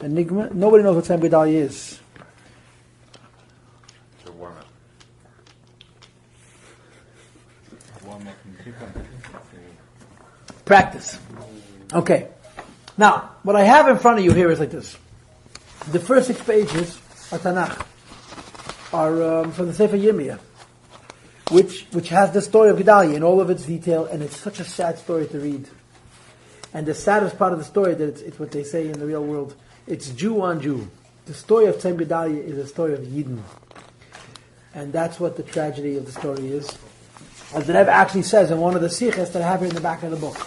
enigma. Nobody knows what Tzom Gedailiah is. It's a warm-up. Practice. Okay. Now, what I have in front of you here is like this. The first 6 pages are Tanakh, are from the Sefer Yirmiyah, which has the story of Gedailiah in all of its detail, and it's such a sad story to read. And the saddest part of the story, that it's what they say in the real world, it's Jew on Jew. The story of Tzom Gedailiah is a story of Yidden. And that's what the tragedy of the story is. As the Rebbe actually says in one of the siches that I have here in the back of the book.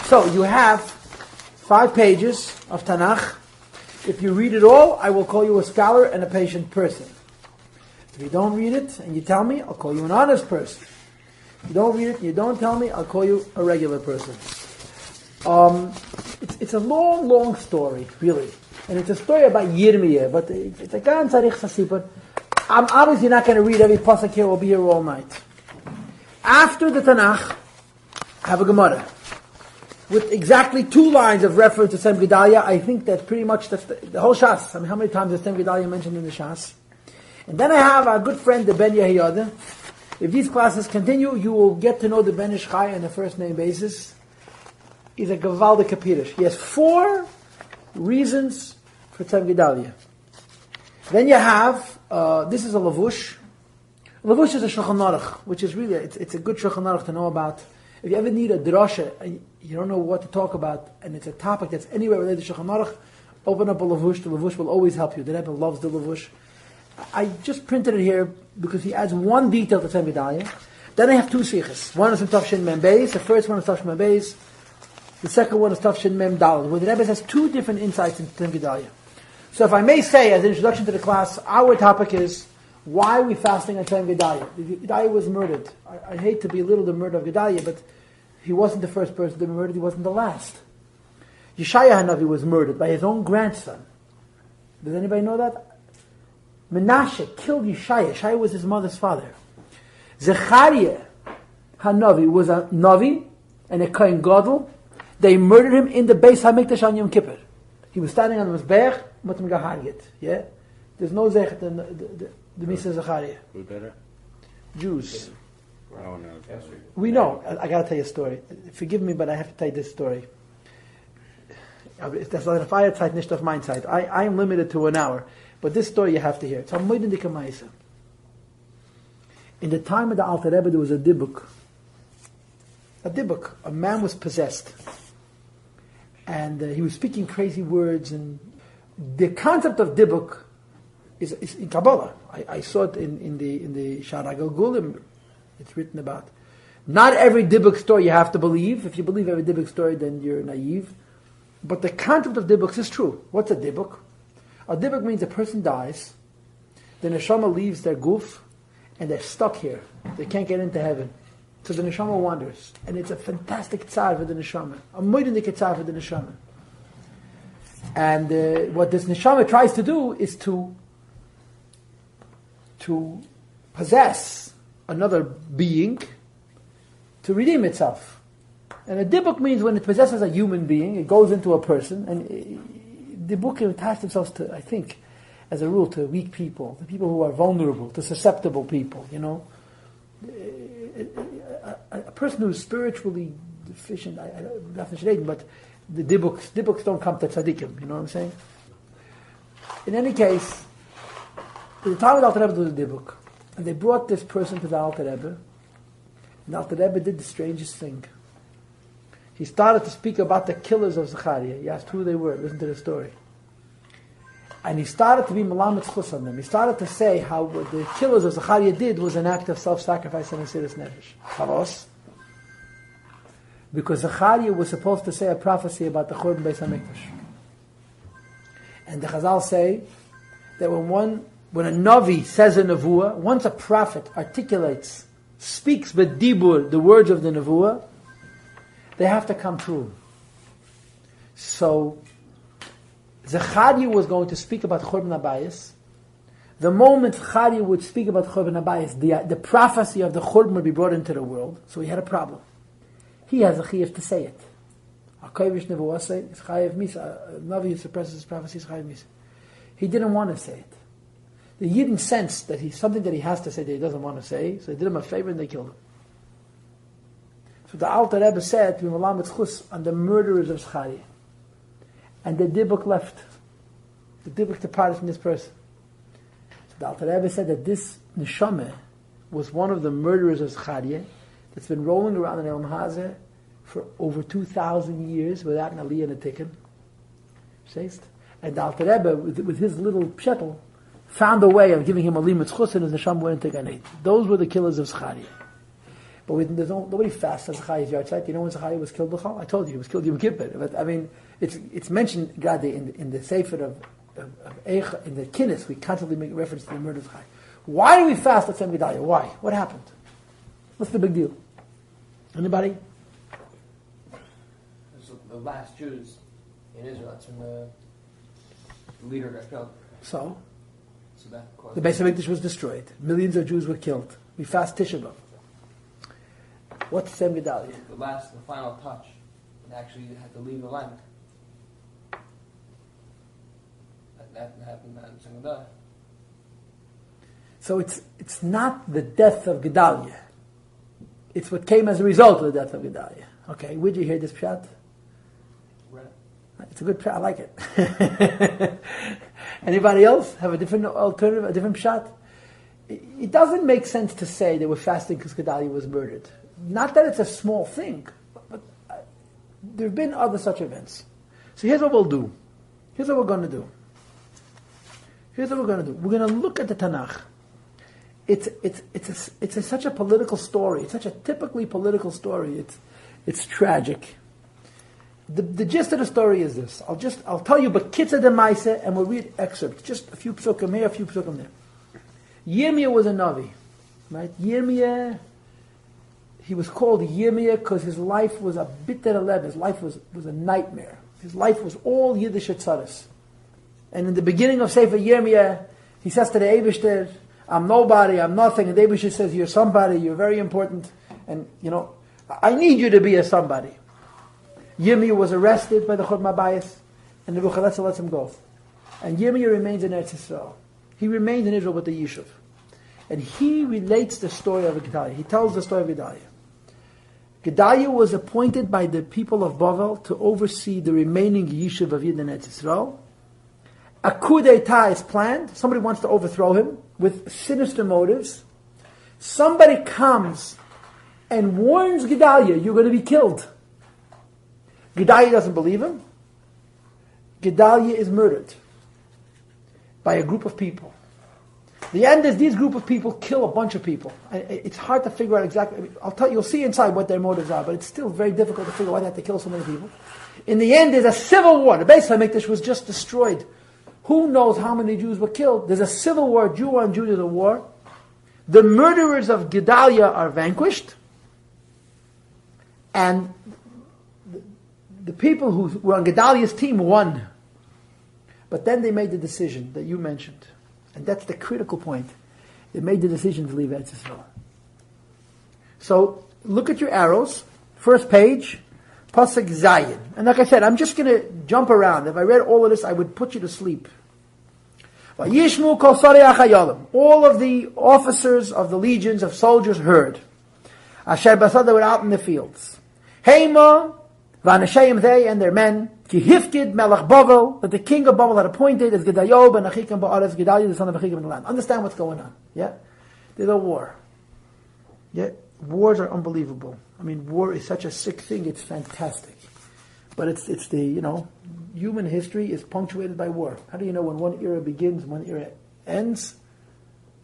So you have 5 pages of Tanakh. If you read it all, I will call you a scholar and a patient person. If you don't read it and you tell me, I'll call you an honest person. If you don't read it and you don't tell me, I'll call you a regular person. It's a long, long story, really. And it's a story about Yirmiyah, but it's a ganz arich sasipur. I'm obviously not going to read every pasuk here, we'll be here all night. After the Tanakh, I have a Gemara with exactly 2 lines of reference to Tzom Gedailiah. I think that pretty much that's the whole Shas. I mean, how many times is Tzom Gedailiah mentioned in the Shas? And then I have our good friend, the Ben Yehoyada. If these classes continue, you will get to know the Ben Ish Chai on a first name basis. He's a Gavaldik Kapirish. He has 4 reasons for Tzom Gedailiah. Then you have, this is a Lavush. Lavush is a Shulchan Aruch, which is really, it's a good Shulchan Aruch to know about. If you ever need a drasha and you don't know what to talk about, and it's a topic that's anywhere related to Shulchan Aruch, open up a Lavush. The Lavush will always help you. The Rebbe loves the Lavush. I just printed it here because he adds 1 detail to Tzom Gedailiah. Then I have 2 sichos. One is from Tafshin Mem Beis. The first one is Tafshin Mem Beis. The second one is Tafshin Mem Daled, where the Rebbe has 2 different insights into Tzom Gedailiah. So if I may say, as an introduction to the class, our topic is, why are we fasting on Tzom Gedailiah? Gedailiah was murdered. I hate to belittle the murder of Gedailiah, but he wasn't the first person to be murdered, he wasn't the last. Yeshaya Hanavi was murdered by his own grandson. Does anybody know that? Menashe killed Yeshaya. Yeshaya was his mother's father. Zechariah Hanavi was a Navi and a Kohen Gadol. They murdered him in the Beis HaMikdash on Yom Kippur. He was standing on the Mizbeach, Matam Gahariyat. Yeah? There's no Zechet in the Misa Zechariah. Who did it? Jews. Oh, no. We know. I got to tell you a story. Forgive me, but I have to tell you this story. That's on a fire side, nicht auf mein side. I am limited to 1 hour. But this story you have to hear. It's a mourning dikamaisa. In the time of the Alter Rebbe, there was a dibuk. A dibuk. A man was possessed. And he was speaking crazy words. And the concept of dibuk is in Kabbalah. I saw it in the Shara Galgulim. It's written about. Not every dibuk story you have to believe. If you believe every dibuk story, then you're naive. But the concept of dibuks is true. What's a dibuk? A dibuk means a person dies, the neshama leaves their guf, and they're stuck here. They can't get into heaven. So the neshama wanders. And it's a fantastic tzar for the neshama. A mourning tzar for the neshama. And what this neshama tries to do is to possess another being to redeem itself. And a dibuk means when it possesses a human being, it goes into a person, and the book attach themselves to, I think, as a rule, to weak people, to people who are vulnerable, to susceptible people, you know. A person who is spiritually deficient, but the dibuks don't come to tzaddikim, you know what I'm saying? In any case, the time of the Alter Rebbe was a dibuk, and they brought this person to the Alter Rebbe, and the Alter Rebbe did the strangest thing. He started to speak about the killers of Zechariah. He asked who they were. Listen to the story. And he started to be malamet chus on them. He started to say how what the killers of Zechariah did was an act of self-sacrifice and mesiras nefesh. Havos. Because Zechariah was supposed to say a prophecy about the Churban Beis HaMikdash. And the Chazal say that when a Navi says a Nevuah, once a prophet articulates, speaks with Dibur, the words of the Nevuah, they have to come true. So, Zechariah was going to speak about Churban Abayis. The moment Zechariah would speak about Churban Abayis, the prophecy of the Churban would be brought into the world. So he had a problem. He has a chiyuv to say it. Akovish nevuase is chayev misa. Navi suppresses his prophecy is chayev misa. He didn't want to say it. The Yidden sensed that he's something that he has to say that he doesn't want to say, so they did him a favor and they killed him. So the Alter Rebbe said to him, on the murderers of Zechariah. And the Dibuk left. The Dibuk departed from this person. So the Alter Rebbe said that this Neshama was one of the murderers of Zechariah that's been rolling around in Elam Hazeh for over 2,000 years without an aliyah and a tikkun. And the Alter Rebbe, with his little pshetel, found a way of giving him a limit chus and his neshama went into Gan Eden. Those were the killers of Zechariah. But there's nobody fasts on Zechariah's yard site. You know when Zechariah was killed? I told you he was killed Yom Kippur. But I mean, it's mentioned in the Sefer of Eich, in the Kinnis. We constantly make reference to the murder of Zechariah. Why do we fast at Gedailiah? Why? What happened? What's the big deal? Anybody? The last Jews in Israel. That's when the leader got killed. So that the Beis Rivka was destroyed. Millions of Jews were killed. We fast Tisha B'Av. What's Sem Gedailiah? The final touch. It actually had to leave the land. That happened on Sem Gedailiah. So it's not the death of Gedailiah. It's what came as a result of the death of Gedailiah. Okay, would you hear this pshat? It's a good pshat. I like it. Anybody else have a different alternative, a different pshat? It doesn't make sense to say they were fasting because Gedailiah was murdered. Not that it's a small thing, but there have been other such events. So here's what we'll do. Here's what we're going to do. We're going to look at the Tanakh. It's such a political story. It's such a typically political story. It's tragic. The gist of the story is this. I'll tell you B'kitza Demaisa, and we'll read excerpts. Just a few psukim here, a few psukim there. Yirmiyah was a Navi, right? Yirmiyah, he was called Yirmiyah because his life was a bitter lev. His life was a nightmare. His life was all Yiddish tzaddis. And in the beginning of Sefer Yirmiyah, he says to the Eibishter, I'm nobody, I'm nothing. And the Eibishter says, you're somebody, you're very important. And, I need you to be a somebody. Yirmiyah was arrested by the Chod Mabayis, and the Nebuchadnezzar lets him go. And Yirmiyah remains in Eretz Yisrael. He remains in Israel with the Yishuv. And he relates the story of Gedailiah. He tells the story of Gedailiah. Gedailiah was appointed by the people of Bavel to oversee the remaining Yishuv of Yidden in Eretz Yisrael. A coup d'etat is planned. Somebody wants to overthrow him with sinister motives. Somebody comes and warns Gedailiah, you're going to be killed. Gedailiah doesn't believe him. Gedailiah is murdered by a group of people. The end is these group of people kill a bunch of people. It's hard to figure out exactly. You'll see inside what their motives are, but it's still very difficult to figure out why they have to kill so many people. In the end, there's a civil war. The Beis Hamikdash was just destroyed. Who knows how many Jews were killed? There's a civil war. Jew on Jew, there's a war. The murderers of Gedailiah are vanquished, and the people who were on Gedailiah's team won. But then they made the decision that you mentioned. And that's the critical point. They made the decision to leave Eretz Yisrael. So, look at your arrows. First page, Pasuk Zayin. And like I said, I'm just going to jump around. If I read all of this, I would put you to sleep. Yishmu kol sarei achayolim. All of the officers of the legions of soldiers heard. Asher basar, they were out in the fields. Heima, v'anashayim, they and their men, ki hifkid melech Bavel, that the king of Bavel had appointed as Gedailiah ben Achikam ba'aretz, Gedailiah the son of Achikam in the land. Understand what's going on. Yeah? There's a war. Yeah? Wars are unbelievable. I mean, war is such a sick thing, it's fantastic. But it's the, human history is punctuated by war. How do you know when one era begins, one era ends?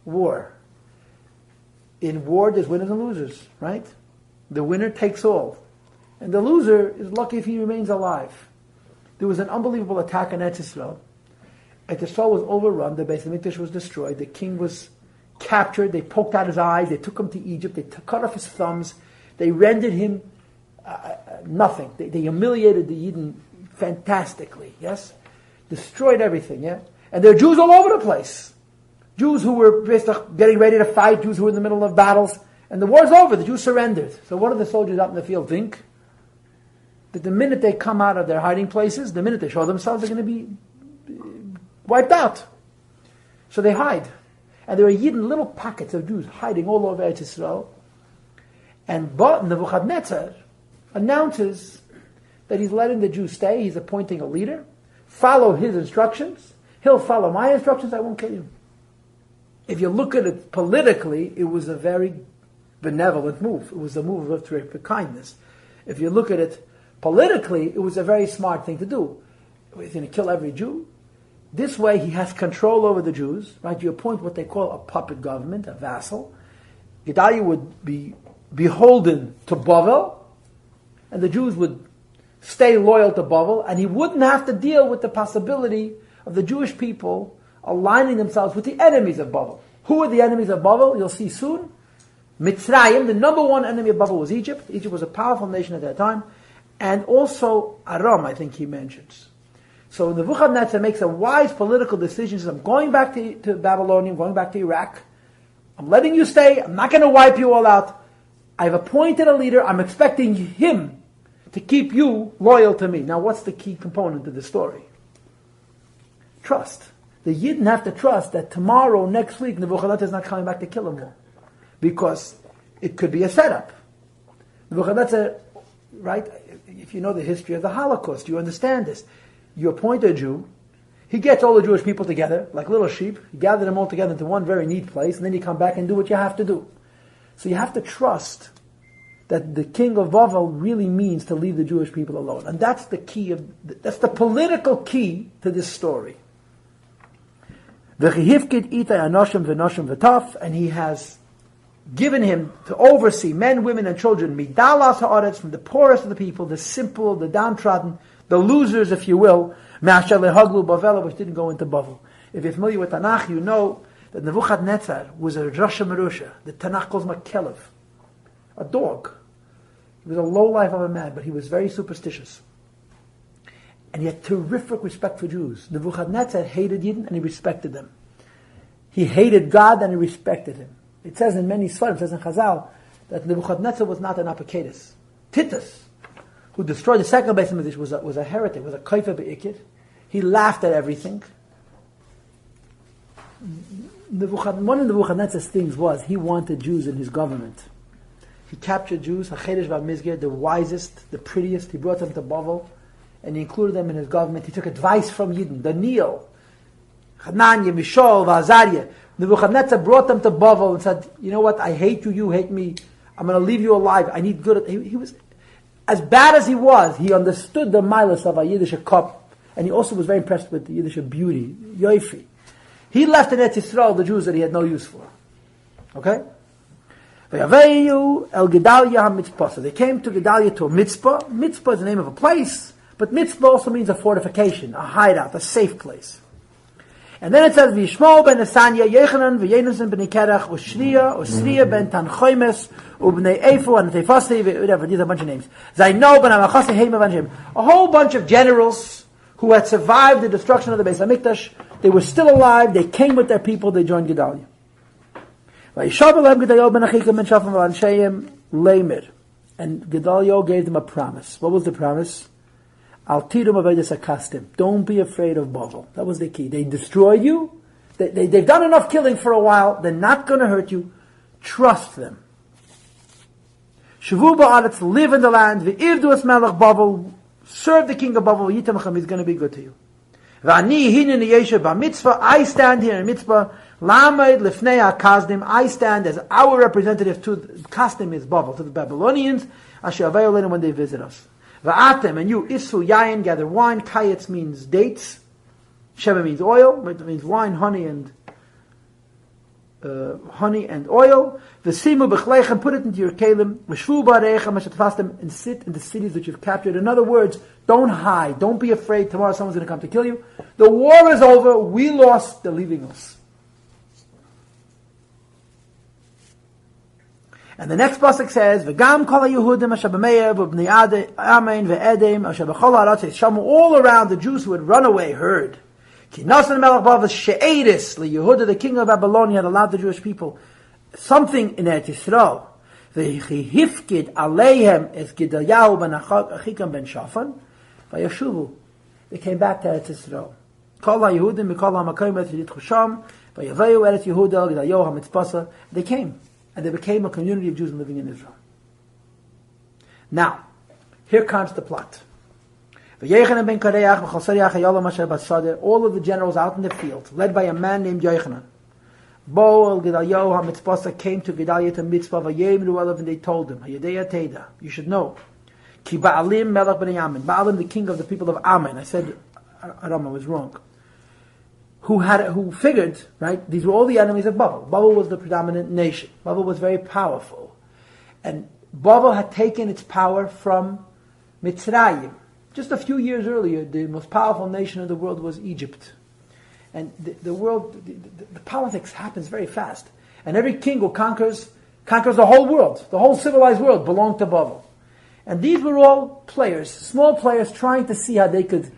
War. In war, there's winners and losers, right? The winner takes all. And the loser is lucky if he remains alive. There was an unbelievable attack on Eretz Yisrael. Eretz Yisrael was overrun, the Beis Hamikdash was destroyed, the king was captured, they poked out his eyes, they took him to Egypt, they cut off his thumbs, they rendered him nothing. They humiliated the Yidden fantastically, yes? Destroyed everything, yeah? And there are Jews all over the place. Jews who were getting ready to fight, Jews who were in the middle of battles, and the war's over, the Jews surrendered. So what do the soldiers out in the field think? that the minute they come out of their hiding places, the minute they show themselves, they're going to be wiped out. So they hide. And there are Yidden, little pockets of Jews hiding all over Eretz Yisrael. And Nebuchadnezzar announces that he's letting the Jews stay. He's appointing a leader. Follow his instructions. He'll follow my instructions. I won't kill you. If you look at it politically, it was a very benevolent move. It was a move of terrific kindness. If you look at it politically, it was a very smart thing to do. He's going to kill every Jew. This way he has control over the Jews, right? You appoint what they call a puppet government, a vassal. Gedailiah would be beholden to Bavel, and the Jews would stay loyal to Bavel, and he wouldn't have to deal with the possibility of the Jewish people aligning themselves with the enemies of Bavel. Who are the enemies of Bavel? You'll see soon. Mitzrayim, the number one enemy of Bavel was Egypt. Egypt was a powerful nation at that time. And also Aram, I think he mentions. So Nebuchadnezzar makes a wise political decision. He says, I'm going back to Babylonia, I'm going back to Iraq. I'm letting you stay. I'm not going to wipe you all out. I've appointed a leader. I'm expecting him to keep you loyal to me. Now, what's the key component of the story? Trust. The Yidden have to trust that tomorrow, next week, Nebuchadnezzar is not coming back to kill them all. Because it could be a setup. Nebuchadnezzar, right? If you know the history of the Holocaust, you understand this. You appoint a Jew, he gets all the Jewish people together, like little sheep, you gather them all together into one very neat place, and then you come back and do what you have to do. So you have to trust that the king of Bavel really means to leave the Jewish people alone. And that's the key that's the political key to this story. And he has given him to oversee men, women, and children, midalas ha'aretz, from the poorest of the people, the simple, the downtrodden, the losers, if you will, ma'asher lehaglu Bavel, which didn't go into Bavel. If you're familiar with Tanakh, you know that Nebuchadnezzar was a Rasha Merusha. The Tanakh calls him a Kelev, a dog. He was a low life of a man, but he was very superstitious. And he had terrific respect for Jews. Nebuchadnezzar hated Yidden and he respected them. He hated God and he respected him. It says in many Sfarim, it says in Chazal, that Nebuchadnezzar was not an Apokadis. Titus, who destroyed the second Beis Hamikdash, was a heretic, was a kaifa be'ikid. He laughed at everything. One of Nebuchadnezzar's things was he wanted Jews in his government. He captured Jews, the wisest, the prettiest. He brought them to Bavel, and he included them in his government. He took advice from Yidden, Daniel, Hananiah, Mishael, Azariah. Nebuchadnezzar brought them to Bavel and said, you know what, I hate you, you hate me. I'm going to leave you alive. I need good. He was, as bad as he was, he understood the milas of a Yiddish cup, and he also was very impressed with the Yiddish beauty, Yoifi. He left in Eretz Yisrael the Jews that he had no use for. Okay? El Gedailiah mitzpah. So they came to Gedailiah to a mitzpah. Mitzpah is the name of a place, but mitzpah also means a fortification, a hideout, a safe place. And then it says, V'yishmol ben Asanya, Yechanan, V'yenusen ben Ikerach, Osriya ben Tanchoimes, Ubnei Efu, and Tefasi, whatever, these are a bunch of names. Zaino ben Amachase Heima ben Shem. A whole bunch of generals who had survived the destruction of the Beis Hamikdash. They were still alive, they came with their people, they joined Gedailiah. And Gedailiah gave them a promise. What was the promise? Don't be afraid of Bavel. That was the key. They destroyed you. They've done enough killing for a while. They're not going to hurt you. Trust them. Shavu ba'aretz, live in the land. V'ivdu es melech Bavel. Serve the king of Bavel. Yitamchem, he's going to be good to you. V'ani hinin yeshev b'mitzvah. I stand here in mitzvah. Lamed lifnei HaKazdim. I stand as our representative to Kasdim is Bavel, to the Babylonians. Asher avei oleinu, when they visit us. Va'atem, and you, isu yayin, gather wine. Kayetz means dates. Sheva means oil. It means wine, honey, and oil. V'simu b'chleichem, put it into your kelim. V'shvu ba'reichem, ashetfastem, and sit in the cities that you've captured. In other words, don't hide. Don't be afraid. Tomorrow someone's going to come to kill you. The war is over. We lost. They're leaving us. And the next pasuk says, "V'gam kol haYehudim asher b'meir v'bnei Amen ve'edem asher b'chol ha'aretz shamu." All around the Jews who had run away heard. Ki nasan melech Bavel she'eris liYehuda, the king of Babylonia, had allowed the Jewish people something in Eretz Yisrael. V'hifkid aleihem es Gedailiah ben Achikam ben Shaphan v'yashuvu. They came back to Eretz Yisrael. Kol ha-Yehudim mikol ha-makom et yiditchu sham v'yaveyu Eretz Yehuda Gedailiah ha-mitzpasa. They came, and they became a community of Jews living in Israel. Now, here comes the plot. All of the generals out in the field, led by a man named Yochanan, came to Gedailiah to mitzvah, and they told him, you should know, Baalim, the king of the people of Ammon. I said, Arama was wrong. Who figured, right, these were all the enemies of Babel. Babel was the predominant nation. Babel was very powerful. And Babel had taken its power from Mitzrayim. Just a few years earlier, the most powerful nation in the world was Egypt. And the politics happens very fast. And every king who conquers the whole world, the whole civilized world belonged to Babel. And these were all players, small players, trying to see how they could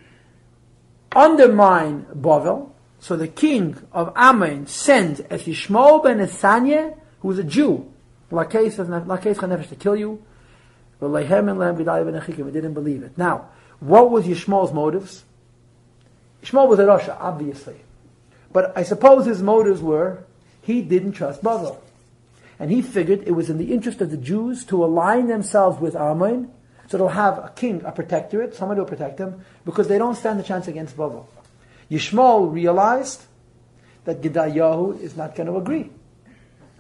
undermine Babel. So the king of Ammon sent as Yishmael ben Nesaniah, who was a Jew, to kill you. They didn't believe it. Now, what was Yishmael's motives? Yishmael was a Rasha, obviously. But I suppose his motives were, he didn't trust Babel. And he figured it was in the interest of the Jews to align themselves with Ammon, so they'll have a king, a protectorate, someone to protect them, because they don't stand a chance against Babel. Yishmael realized that Gedailiah is not going to agree.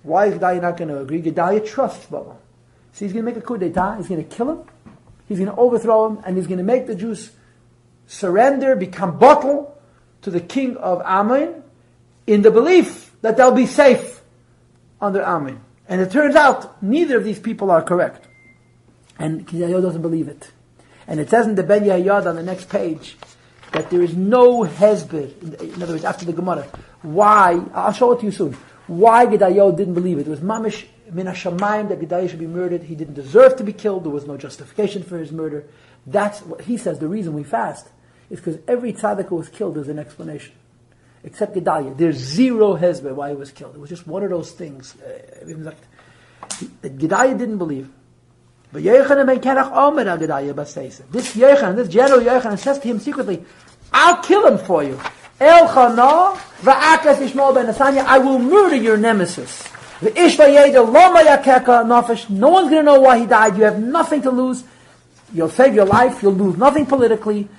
Why is Gedailiah not going to agree? Gedailiah trusts Babel. So he's going to make a coup d'etat, he's going to kill him, he's going to overthrow him, and he's going to make the Jews surrender, become bottle to the king of Ammon, in the belief that they'll be safe under Ammon. And it turns out, neither of these people are correct. And Gedailiah doesn't believe it. And it says in the Ben Yahayad on the next page, that there is no hesbid, in other words, after the Gemara, why, I'll show it to you soon, why Gedailiah didn't believe it. It was mamish min hashamayim that Gedailiah should be murdered. He didn't deserve to be killed. There was no justification for his murder. That's what he says. The reason we fast is because every tzaddik who was killed is an explanation, except Gedailiah. There's zero hezbollah why he was killed. It was just one of those things that Gedailiah didn't believe. But Yochanan ben Karach Omer al Gedailiah b'seisa. This Yochanan, this general Yochanan, says to him secretly, "I'll kill him for you. El Chana va'akas Yishmael ben Nesaniah. I will murder your nemesis. The Ishvayeda Loma Yakeka Nafesh. No one's going to know why he died. You have nothing to lose. You'll save your life. You'll lose nothing politically.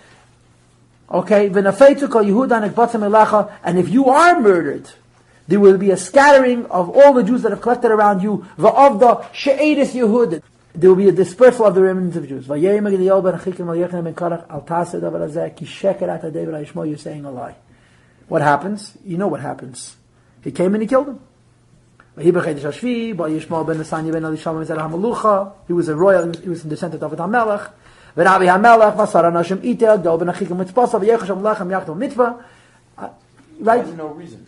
Okay. V'nafeitzukol Yehuda nekbatzem elecha. And if you are murdered, there will be a scattering of all the Jews that have collected around you. V'avda she'edis Yehuda. There will be a dispersal of the remnants of Jews. You're saying a lie. What happens? You know what happens. He came and he killed him. He was a royal, he was a descendant of David HaMelech. Right? There's no reason.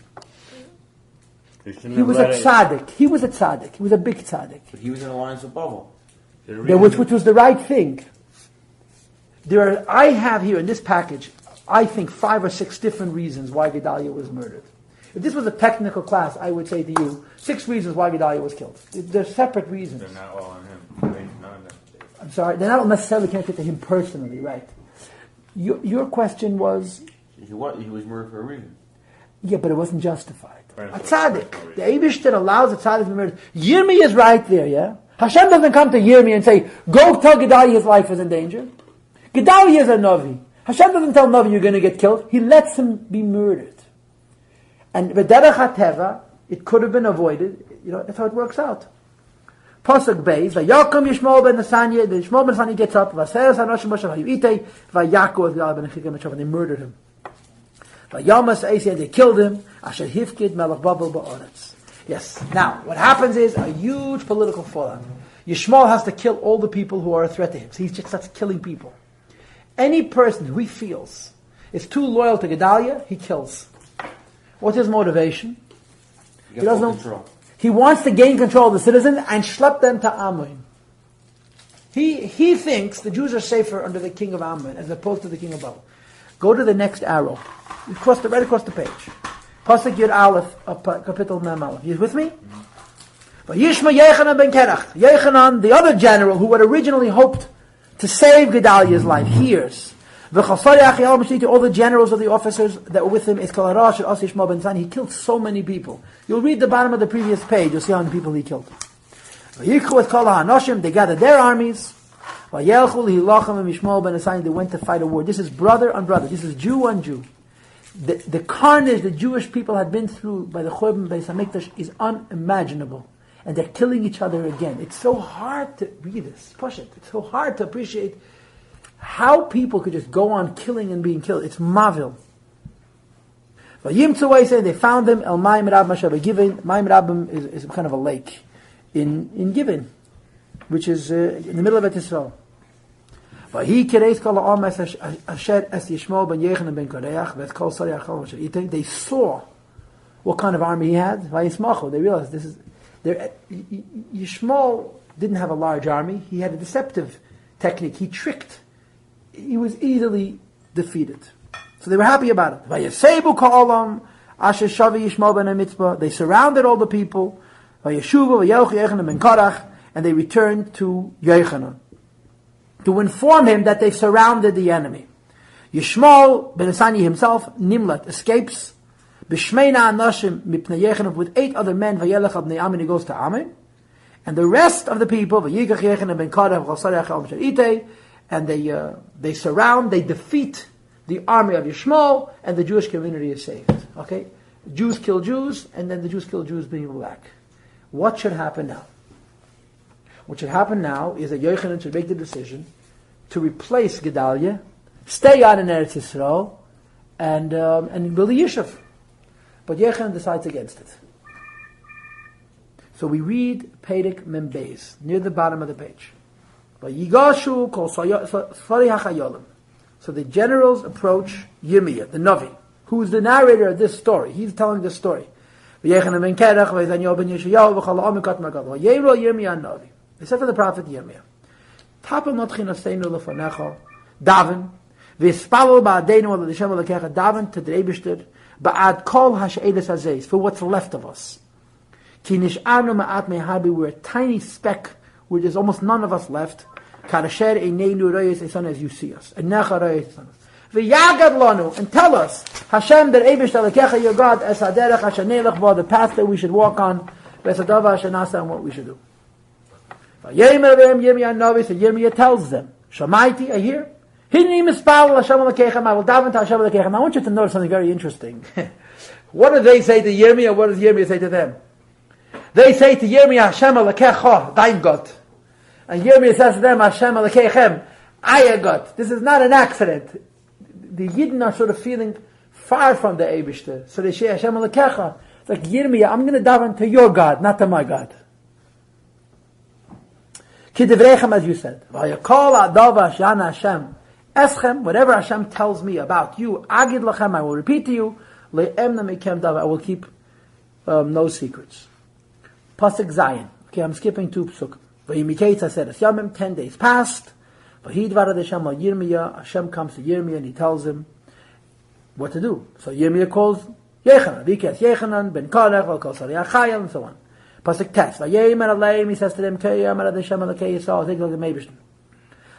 He was a tzaddik. He was a tzaddik. He was a big tzaddik. But he was in alliance with Babel. Which was the right thing. I have here in this package, I think 5 or 6 different reasons why Gedailiah was murdered. If this was a technical class, I would say to you, 6 reasons why Gedailiah was killed. They're separate reasons. They're not all on him. None of them. I'm sorry, they're not necessarily connected to him personally, right? Your question was... He was murdered for a reason. Yeah, but it wasn't justified. Right, a tzaddik. The Eibishter allows a tzaddik to be murdered. Yirmi is right there, yeah? Hashem doesn't come to Yirmi and say, go tell Gedailiah his life is in danger. Gedailiah is a Navi. Hashem doesn't tell Navi you're going to get killed. He lets him be murdered. And B'derech HaTeva, it could have been avoided. You know, that's how it works out. Pasuk Beis, Vayakum Yishmael ben Nesaniah, the Yishmael ben Nesaniah gets up, Vaseres HaNoshim Moshe Vayuitei, Vayaku as Gedailiah ben Achikam and they murdered him. Vayamas Eisei, they killed him, Asher Hifkid Melech Babel Ba'oretz. Yes. Now, what happens is a huge political fallout. Yishmael has to kill all the people who are a threat to him. So he just starts killing people. Any person who he feels is too loyal to Gedailiah, he kills. What's his motivation? He doesn't know. He wants to gain control of the citizens and schlep them to Ammon. He thinks the Jews are safer under the king of Ammon as opposed to the king of Babel. Go to the next arrow. Right across the page. Pasuk Yud Aleph of Kapitel Mem Aleph. You with me? Vayishma Yechanan ben Kerach. Yechanan, the other general who had originally hoped to save Gedailiah's life, hears. All the generals of the officers that were with him, he killed so many people. You'll read the bottom of the previous page, you'll see how many people he killed. They gathered their armies. They went to fight a war. This is brother on brother. This is Jew on Jew. The carnage the Jewish people had been through by the Churban Beis Hamikdash is unimaginable. And they're killing each other again. It's so hard to read this. Push it. It's so hard to appreciate how people could just go on killing and being killed. It's mavil. They found them. El Mayim Rab Mashav Givin. Mayim Rabim is kind of a lake in Givin, which is in the middle of Eretz Yisrael. They saw what kind of army he had. They realized this is Yishmael didn't have a large army. He had a deceptive technique. He tricked. He was easily defeated. So they were happy about it. They surrounded all the people. And they returned to Yechanan to inform him that they surrounded the enemy. Yishmael ben Asani himself, Nimlat, escapes. B'shmeina anashim mipnei Yechanan, with 8 other men, vayelech ad bnei Amin, he goes to Amin. And the rest of the people, vayikach Yechanan ben Karach, v'chasarech al Ite, and they surround, they defeat the army of Yishmael, and the Jewish community is saved. Okay? Jews kill Jews, and then the Jews kill Jews being black. What should happen now? What should happen now is that Yochanan should make the decision to replace Gedailiah, stay on in Eretz Yisrael, and build a yishuv. But Yochanan decides against it. So we read Perek Mem Beis, near the bottom of the page. So the generals approach Yirmiyah, the Navi, who is the narrator of this story. He's telling this story. They said to the prophet Yirmiyah, Daven, daven to the Eibishter, ba'ad kol hash'edes hazeh, for what's left of us. We're a tiny speck, where there's almost none of us left. As you see us. And tell us, Hashem, that Eibishter your God, the path that we should walk on, and what we should do. So Yirmiyah tells them, Shamaiti, I hear. I will daven to Hashem. Now I want you to notice something very interesting. What do they say to Yirmiyah? What does Yirmiyah say to them? They say to Yirmiyah, Hashem Elokecha, dein Gott. And Yirmiyah says to them, Hashem Elokechem, I Gott. This is not an accident. The Yidden are sort of feeling far from the Eibishter. So they say, Hashem Elokecha. It's like, Yirmiyah, I'm going to daven to your God, not to my God. Kidevrechem, as you said. Eschem, whatever Hashem tells me about you, Agid lachem, I will repeat to you, le'emna mekem davar, I will keep no secrets. Pasuk Zayin. Okay, I'm skipping 2 psukim. V'yimiketz said, Yamim, 10 days passed. V'hidvar Hashem al Yirmiyah, Hashem comes to Yirmiyah and he tells him what to do. So Yirmiyah calls Yechanan, Vikes Yechanan, Ben Karech, V'kol Sari Achayel, and so on. Pasuk Tes, V'yemer aleim, he says to them, Keyam al Hashem al Kei Yisrael, take a look at Meibishn.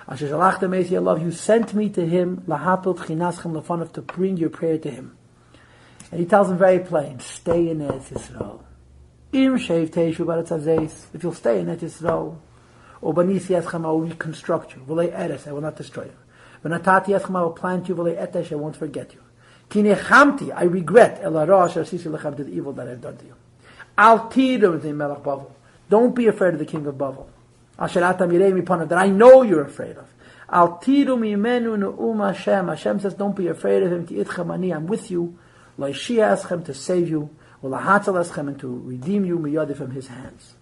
Asher shalachtem Eisi Allah, you sent me to him, lahapil tchinaschem lefanov, to bring your prayer to him. And he tells them very plain, stay in Eretz Yisrael. If you'll stay in Eretz Yisrael, I will reconstruct you. I will not destroy you. I will plant you. I won't forget you. I regret the evil that I've done to you. Don't be afraid of the king of Bavel. That I know you're afraid of. Hashem says, don't be afraid of him. I'm with you. To save you. And to redeem you from his hands.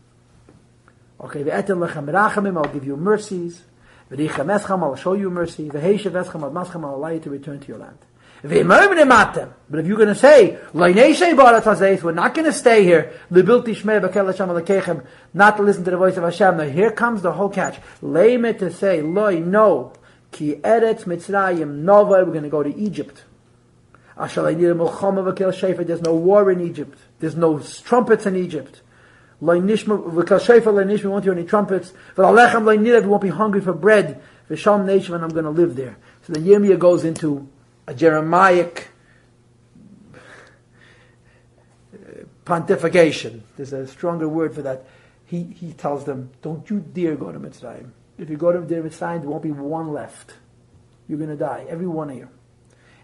Okay, I'll give you mercies. I'll show you mercy. I'll allow you to return to your land. But if you're going to say, we're not going to stay here, not to listen to the voice of Hashem. Now here comes the whole catch. To say, no, we're going to go to Egypt. There's no war in Egypt. There's no trumpets in Egypt. Lo nishma v'kal shofar lo nishma, we won't hear any trumpets. V'alechem lo nirav, we won't be hungry for bread. V'shalom nation, and I'm going to live there. So then Yirmiyah goes into a Jeremiahic pontification. There's a stronger word for that. He tells them, don't you dare go to Mitzrayim. If you go to Mitzrayim, there won't be one left. You're going to die, every one of you.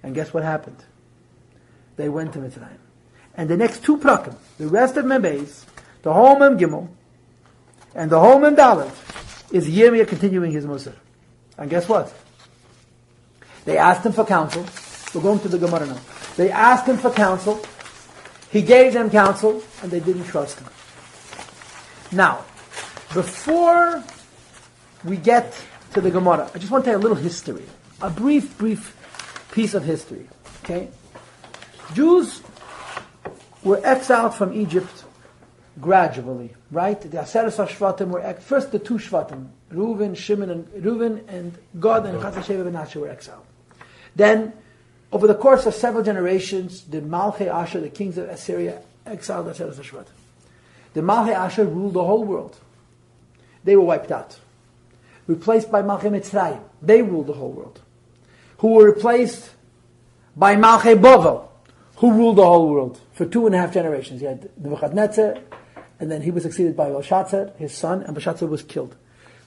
And guess what happened? They went to Mitzrayim. And the next two prakim, the rest of Membeis, the whole Mem Gimel, and the whole Mem Dalet, is Yirmiyah continuing his Musar. And guess what? They asked him for counsel. We're going to the Gemara now. They asked him for counsel. He gave them counsel, and they didn't trust him. Now, before we get to the Gemara, I just want to tell you a little history. A brief piece of history. Okay? Jews were exiled from Egypt gradually, right? The Aseres HaShvatim were first the two Shvatim, Reuven and Gad and Chatzah and Menashe were exiled. Then, over the course of several generations, the Malchei Asher, the kings of Assyria, exiled the Aseres HaShvatim. The Malchei Asher ruled the whole world. They were wiped out. Replaced by Malchei Mitzrayim. They ruled the whole world. Who were replaced by Malchei Bavel, who ruled the whole world for 2.5 generations. You had Nebuchadnezzar, and then he was succeeded by Belshazzar, his son, and Belshazzar was killed.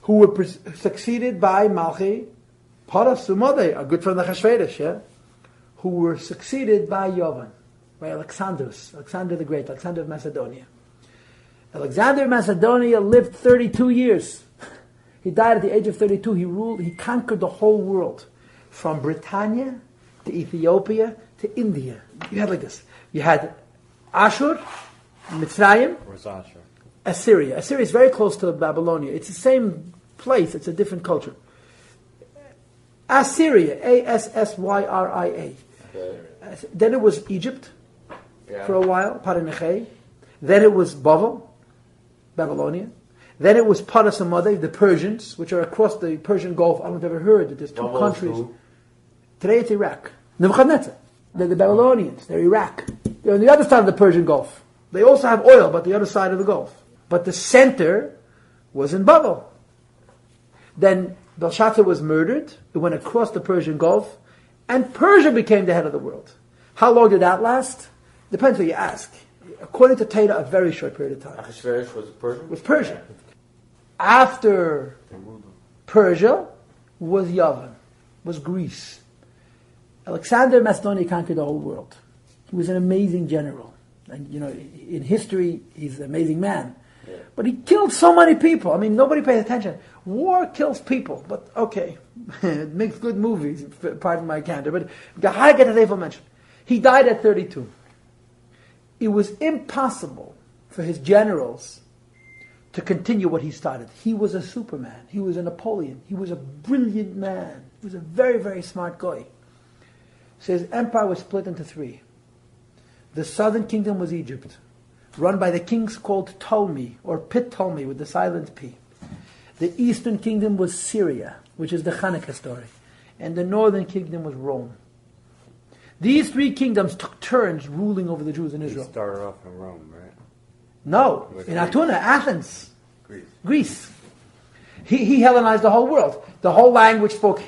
Who were succeeded by Malchei Paras Umadei, a good friend of Achashverosh, yeah? Who were succeeded by Yovan, by Alexander the Great, Alexander of Macedonia. Alexander of Macedonia lived 32 years. He died at the age of 32. He conquered the whole world. From Britannia to Ethiopia to India. You had like this. You had Ashur, Mitzrayim. Where's Ashur? Assyria. Assyria is very close to Babylonia. It's the same place. It's a different culture. Assyria. Assyria. Okay. Then it was Egypt for a while. Paranechei. Then it was Babylonia. Then it was Paras Umadei, the Persians, which are across the Persian Gulf. I don't know if you've ever heard that there's two countries. Today it's Iraq. Nebuchadnezzar. They're the Babylonians. They're Iraq. They're on the other side of the Persian Gulf. They also have oil, but the other side of the Gulf. But the center was in Babel. Then Belshazzar was murdered. It went across the Persian Gulf. And Persia became the head of the world. How long did that last? Depends who you ask. According to Teda, a very short period of time. Achashverosh was Persian? Was Persia. After Persia was Yavan, was Greece. Alexander of Macedonia conquered the whole world. He was an amazing general. And, in history, he's an amazing man. Yeah. But he killed so many people. I mean, nobody pays attention. War kills people, but okay. It makes good movies, pardon my candor. But Gedailiah Gedailiah mentioned. He died at 32. It was impossible for his generals to continue what he started. He was a Superman. He was a Napoleon. He was a brilliant man. He was a very, very smart guy. So his empire was split into 3. The southern kingdom was Egypt, run by the kings called Ptolemy, or Ptolemy with the silent P. The eastern kingdom was Syria, which is the Hanukkah story. And the northern kingdom was Rome. These 3 kingdoms took turns ruling over the Jews in Israel. He started off in Rome, right? No, in Atuna, Athens. Greece. He Hellenized the whole world. The whole language spoke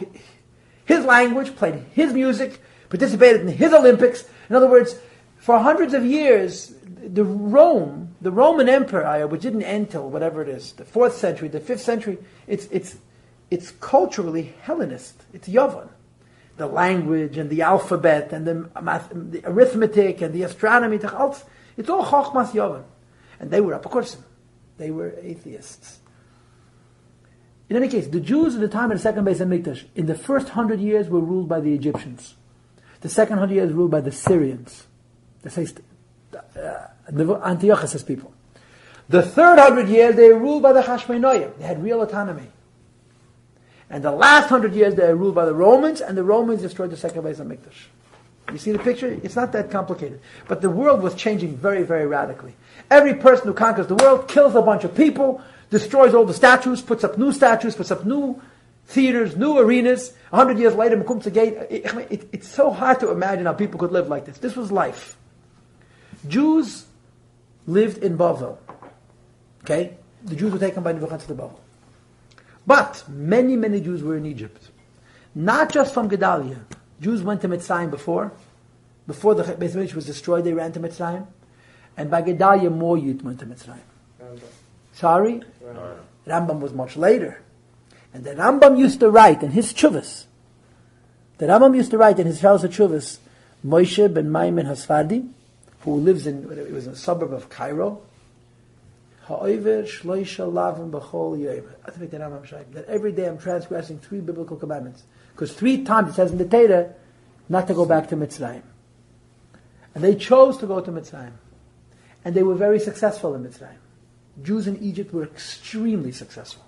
his language, played his music, participated in his Olympics. In other words, for hundreds of years, the Roman Empire, which didn't end till whatever it is, the 4th century, the 5th century, it's culturally Hellenist. It's Yavan. The language and the alphabet and the arithmetic and the astronomy, it's all Chochmas Yavan. And they were Apokorsim. They were atheists. In any case, the Jews at the time of the second Beis Hamikdash, in the first 100 years, were ruled by the Egyptians. The second 100 years ruled by the Syrians. Antiochus' people. The third 100 years, they were ruled by the Hashmonaim. They had real autonomy. And the last 100 years, they were ruled by the Romans, and the Romans destroyed the second Beis Hamikdash. You see the picture? It's not that complicated. But the world was changing very, very radically. Every person who conquers the world kills a bunch of people, destroys all the statues, puts up new theaters, new arenas. 100 years later, Mekum's gate. It's so hard to imagine how people could live like this. This was life. Jews lived in Bavel. Okay? The Jews were taken by Nebuchadnezzar. But many, many Jews were in Egypt. Not just from Gedailiah. Jews went to Mitzrayim before the Beis Rivka was destroyed, they ran to Mitzrayim. And by Gedailiah, more Yid went to Mitzrayim. Sorry? Rambam was much later. And the Rambam used to write in his Tshuvas, Moshe ben Maimon Hasfardi, who lives it was in a suburb of Cairo, that every day I'm transgressing 3 biblical commandments. Because 3 times it says in the Torah not to go back to Mitzrayim. And they chose to go to Mitzrayim. And they were very successful in Mitzrayim. Jews in Egypt were extremely successful.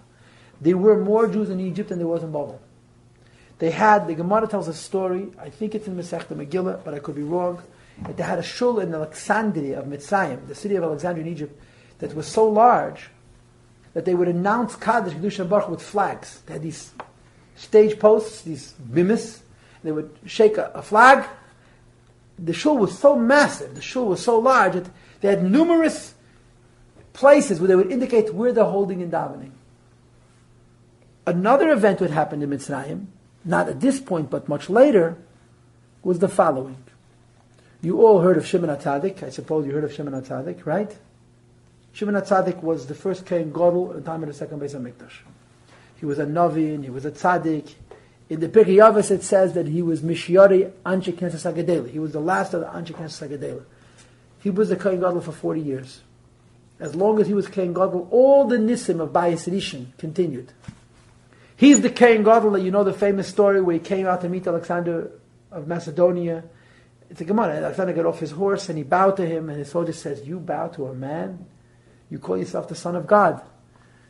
There were more Jews in Egypt than there was in Babel. The Gemara tells a story, I think it's in Masechta Megillah, but I could be wrong, that they had a shul in Alexandria of Mitzrayim, the city of Alexandria in Egypt, that was so large that they would announce Kaddish, Kedusha Baruch with flags. They had these stage posts, these bimis, they would shake a flag. The shul was so massive, the shul was so large, that they had numerous places where they would indicate where they're holding in davening. Another event that happened in Mitzrayim, not at this point but much later, was the following. You all heard of Shimon HaTzadik. I suppose you heard of Shimon HaTzadik, right? Shimon HaTzadik was the first Kohen Gadol in the time of the second Beis HaMikdash. He was a Novin, he was a Tzadik. In the Pirkei Avos it says that he was Mishyari Anshe Knesset HaGedailiah. He was the last of the Anshe Knesset HaGedailiah. He was the Kohen Gadol for 40 years. As long as he was Kohen Gadol, all the Nisim of Bayis Rishon continued. He's the Kohen Gadol that you know the famous story where he came out to meet Alexander of Macedonia. It's a Gemara. Alexander got off his horse and he bowed to him, and his soldier says, "You bow to a man? You call yourself the Son of God."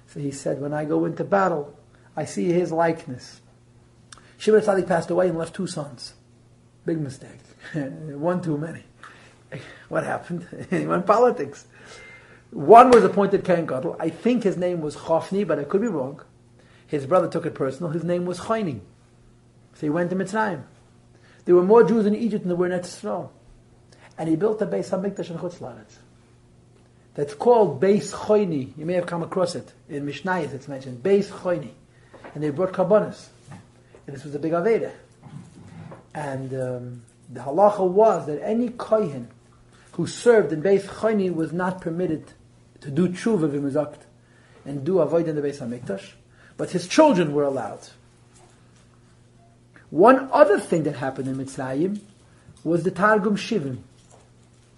So he said, "When I go into battle, I see his likeness." Shimon HaTzadik passed away and left 2 sons. Big mistake. One too many. What happened? He went politics. One was appointed Kohen Gadol. I think his name was Chofni, but I could be wrong. His brother took it personal. His name was Chayni. So he went to Mitzrayim. There were more Jews in Egypt than there were in Eretz Yisrael. And he built a Beis HaMikdash in Chutz La'aretz. That's called Beis Chayni. You may have come across it. In Mishnayos it's mentioned. Beis Chayni. And they brought karbanos. And this was a big Aveda. And the halacha was that any kohen who served in Beis Chayni was not permitted to do tshuva v'mizakt and do avoid in the Beis HaMikdash, but his children were allowed. One other thing that happened in Mitzrayim was the Targum Shivim.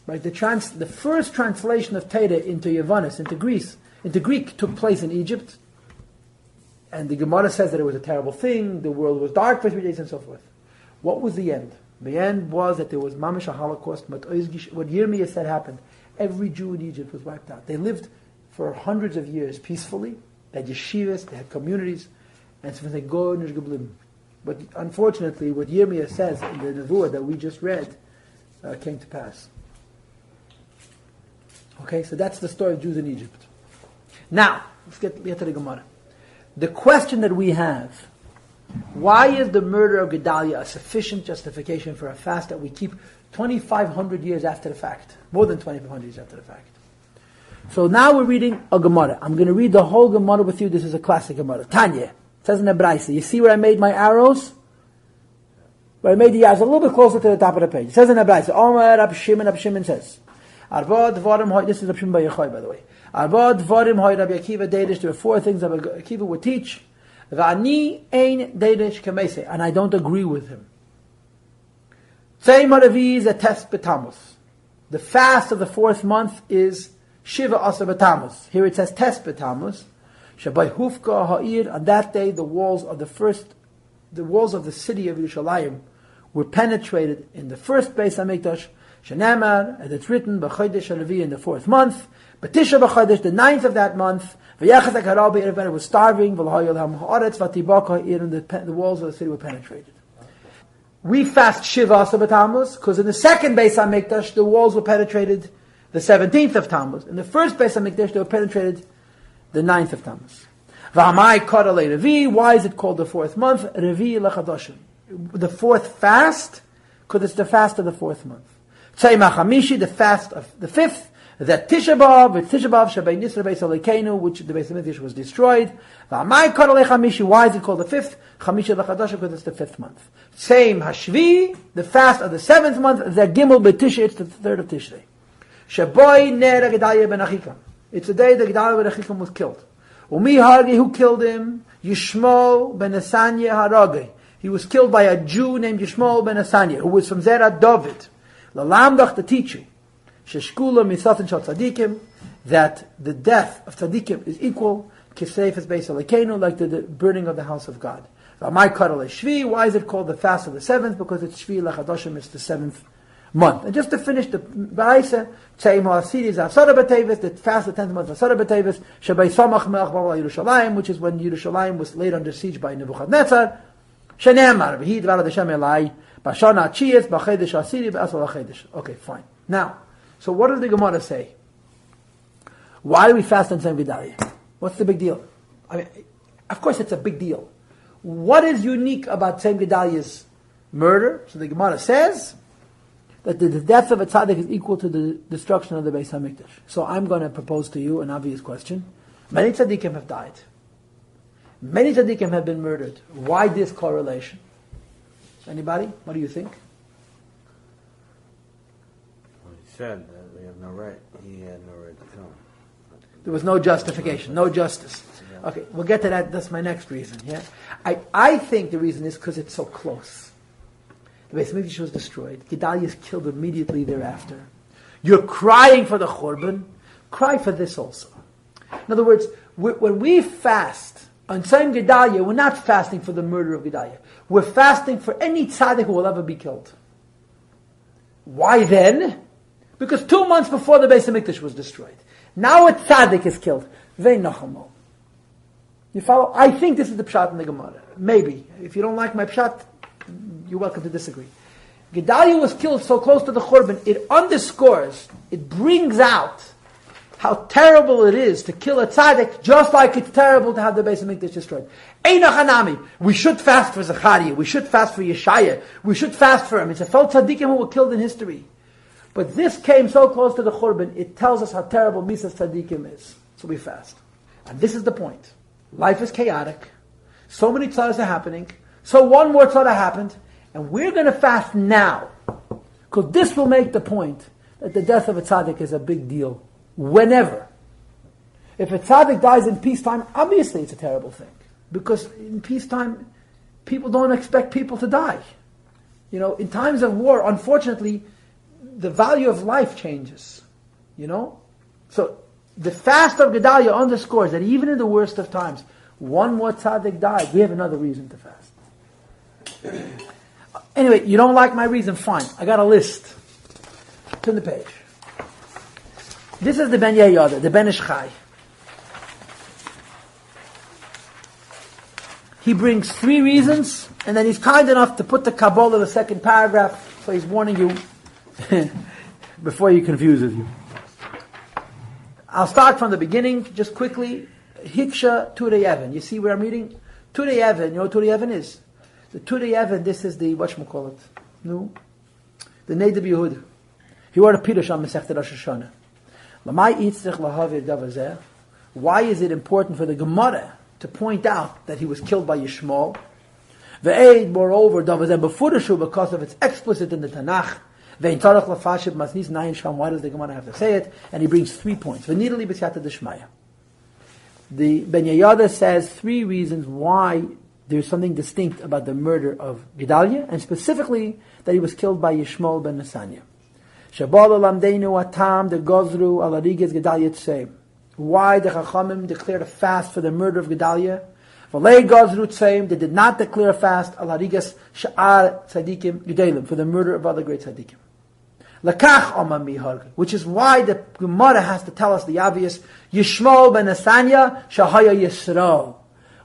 Right, the first translation of Torah into Yavanis, into Greek, took place in Egypt. And the Gemara says that it was a terrible thing, the world was dark for 3 days and so forth. What was the end? The end was that there was mamish a Holocaust. What Yirmiyah said happened. Every Jew in Egypt was wiped out. They lived for hundreds of years peacefully. They had yeshivas, they had communities, and so they go nish geblim. But unfortunately, what Yirmiyah says in the Nevuah that we just read came to pass. Okay, so that's the story of Jews in Egypt. Now, let's get to the Gemara. The question that we have, why is the murder of Gedailiah a sufficient justification for a fast that we keep 2,500 years after the fact? More than 2,500 years after the fact. So now we're reading a Gemara. I'm going to read the whole Gemara with you. This is a classic Gemara. Tanya, it says in the Braisa. You see where I made my arrows? Where I made the arrows a little bit closer to the top of the page. It says in the Braisa, Omer Rab Shimon says, Arba Dvarim, this is Rab Shimon Bar Yochai, by the way. Arba Dvarim Hoy Rabbi Akiva Deidish. There are 4 things Rabbi Akiva would teach. V'ani ein Deidish Kamese. And I don't agree with him. Tzei Maravi is a test b'Tammuz. The fast of the 4th month is Shiva Asar b'Tammuz. Here it says test b'Tammuz. Shabai Hufka Ha'ir. On that day, the walls of the city of Yerushalayim were penetrated in the first Beis HaMikdash. Shenamar, as it's written, B'Chodesh HaLevi in the 4th month. B'Tisha B'Chodesh, the 9th of that month. V'Yachazak HaRabbi, everybody was starving. V'L'Hoyel HaMha'aretz V'Tibaka Ha'ir, and the walls of the city were penetrated. We fast Shiva Asar b'Tammuz, because in the second Beis HaMikdash, the walls were penetrated the 17th of Tammuz. In the first Beis HaMikdash, they were penetrated the 9th of Tammuz. V'Hamai Kodalei Revi, why is it called the 4th month? Revi L'Chadoshim. The 4th fast, because it's the fast of the 4th month. Tzei Machamishi, the fast of the 5th. that Tisha B'Av, Shabbat Nisra Beis Elokeinu, which the Beis Hamikdash was destroyed. V'amai Kadolei Chamishi, why is it called the fifth? Chamishi L'Chadasha, because it's the fifth month. Same Hashvi, the fast of the seventh month, the Gimel B'Tishrei, it's the third of Tishrei. Shaboy Ner Gedailiah ben Achikam. It's the day that Gedailiah ben Achikam was killed. Umi Hargi, who killed him? Yishmael ben Asanya Haragi. He was killed by a Jew named Yishmael ben Asanya, who was from Zerah David. Lalamdach, to teach you. Sheshkula Misatin Shal Tzadikim, that the death of Tzadikim is equal, Kisleif is Beis Elokeinu, like the burning of the house of God. V'amai Kadolei Shvi, why is it called the fast of the seventh? Because it's Shvi L'Chadoshim, it's the seventh month. And just to finish the Baraisa, Tzeim HaAsiri is Asara B'Tevis, the fast of the 10th month of Asara B'Tevis, Shabbai Samach Melech B'Aval Yerushalayim, which is when Yerushalayim was laid under siege by Nebuchadnezzar. Shene'emar, V'hi Dvar Hashem Elai, B'Shana Atchiyes, B'Chedesh Asiri, B'Asal HaChedesh. Okay, fine. Now, so what does the Gemara say? Why do we fast on Tzom Gedailiah? What's the big deal? I mean, of course it's a big deal. What is unique about Tzom Gedailiah's murder? So the Gemara says that the death of a tzaddik is equal to the destruction of the Beis Hamikdash. So I'm going to propose to you an obvious question. Many tzaddikim have died. Many tzaddikim have been murdered. Why this correlation? Anybody? What do you think? Well, he said that we have no right. He had no right to kill him. There was no justification, no justice. Okay, we'll get to that. That's my next reason. Yeah, I think the reason is because it's so close. The Beis Hamikdash was destroyed. Gedailiah is killed immediately thereafter. You're crying for the Churban. Cry for this also. In other words, when we fast on Tzom Gedailiah, we're not fasting for the murder of Gedailiah. We're fasting for any tzaddik who will ever be killed. Why then? Because 2 months before the Beis Hamikdash was destroyed. Now a tzaddik is killed. Vein nachamo. You follow? I think this is the pshat in the Gemara. Maybe. If you don't like my pshat, you're welcome to disagree. Gedailiah was killed so close to the Churban, it underscores, it brings out how terrible it is to kill a tzaddik, just like it's terrible to have the Beis Hamikdash destroyed. Einach hanami. We should fast for Zechariah. We should fast for Yeshaya. We should fast for him. It's a fellow tzaddikim who were killed in history. But this came so close to the Churban, it tells us how terrible Misas Tzadikim is. So we fast. And this is the point. Life is chaotic. So many tzaddiks are happening. So one more tzaddik happened. And we're going to fast now. Because this will make the point that the death of a tzaddik is a big deal. Whenever. If a tzaddik dies in peacetime, obviously it's a terrible thing. Because in peacetime, people don't expect people to die. You know, in times of war, unfortunately, the value of life changes, you know? So, the fast of Gedailiah underscores that even in the worst of times, one more tzaddik died, we have another reason to fast. Anyway, you don't like my reason, fine. I got a list. Turn the page. This is the Ben Yehoyada, the Ben Ish Chai. He brings 3 reasons, and then he's kind enough to put the Kabbalah in the second paragraph, so he's warning you before he confuses you. I'll start from the beginning, just quickly. Hiksha Turei Even. You see where I'm reading? Turei Even. You know what Turei Even is? The Turei Even, this is the, whatchamacallit? No? The Neder B'Yehuda. He wrote a Pirush on Masechet Rosh Hashanah. Lamai Yitzrich Lahavir Davazeh. Why is it important for the Gemara to point out that he was killed by Yishmael? Ve'ed, moreover, Davazeh B'Furashu, because of its explicit in the Tanakh. Why does the Gemara have to say it? And he brings 3 points. The Ben Yehoyada says 3 reasons why there's something distinct about the murder of Gedailiah, and specifically that he was killed by Yishmael ben Asanya. Why the Chachamim declared a fast for the murder of Gedailiah? They did not declare a fast for the murder of other great tzaddikim. Which is why the Gemara has to tell us the obvious. Yishmael ben Asanya shahaya Yisrael.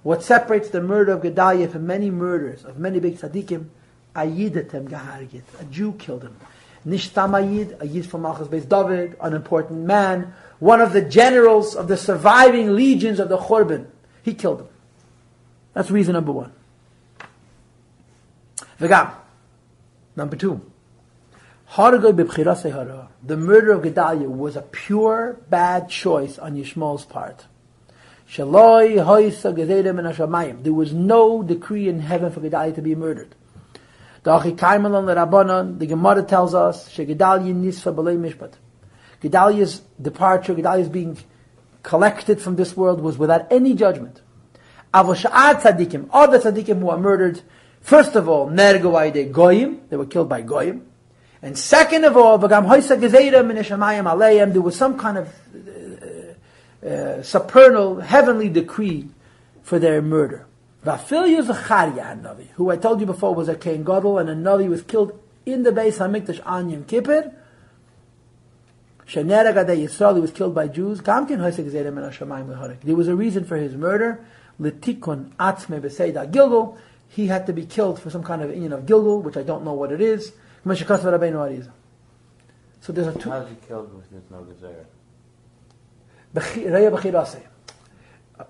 What separates the murder of Gedailiah from many murders of many big tzaddikim? Ayidatem gahargit. A Jew killed him. Nishtam Ayid, a Yid from Malchus Beis David, an important man, one of the generals of the surviving legions of the Churban. He killed him. That's reason number 1. V'gam. Number 2. The murder of Gedailiah was a pure bad choice on Yishmael's part. There was no decree in heaven for Gedailiah to be murdered. The Gemara tells us Gedailiah's departure, Gedailiah's being collected from this world was without any judgment. Other tzaddikim who are murdered, first of all, they were killed by goyim. And second of all, there was some kind of supernal, heavenly decree for their murder. Who I told you before was a Kohen Gadol, and a Navi was killed in the Beis HaMikdash on Yom Kippur. Yisrael, he was killed by Jews. There was a reason for his murder. He had to be killed for some kind of inyan of Gilgul, which I don't know what it is. So there's a two. How is he killed with no gezerah?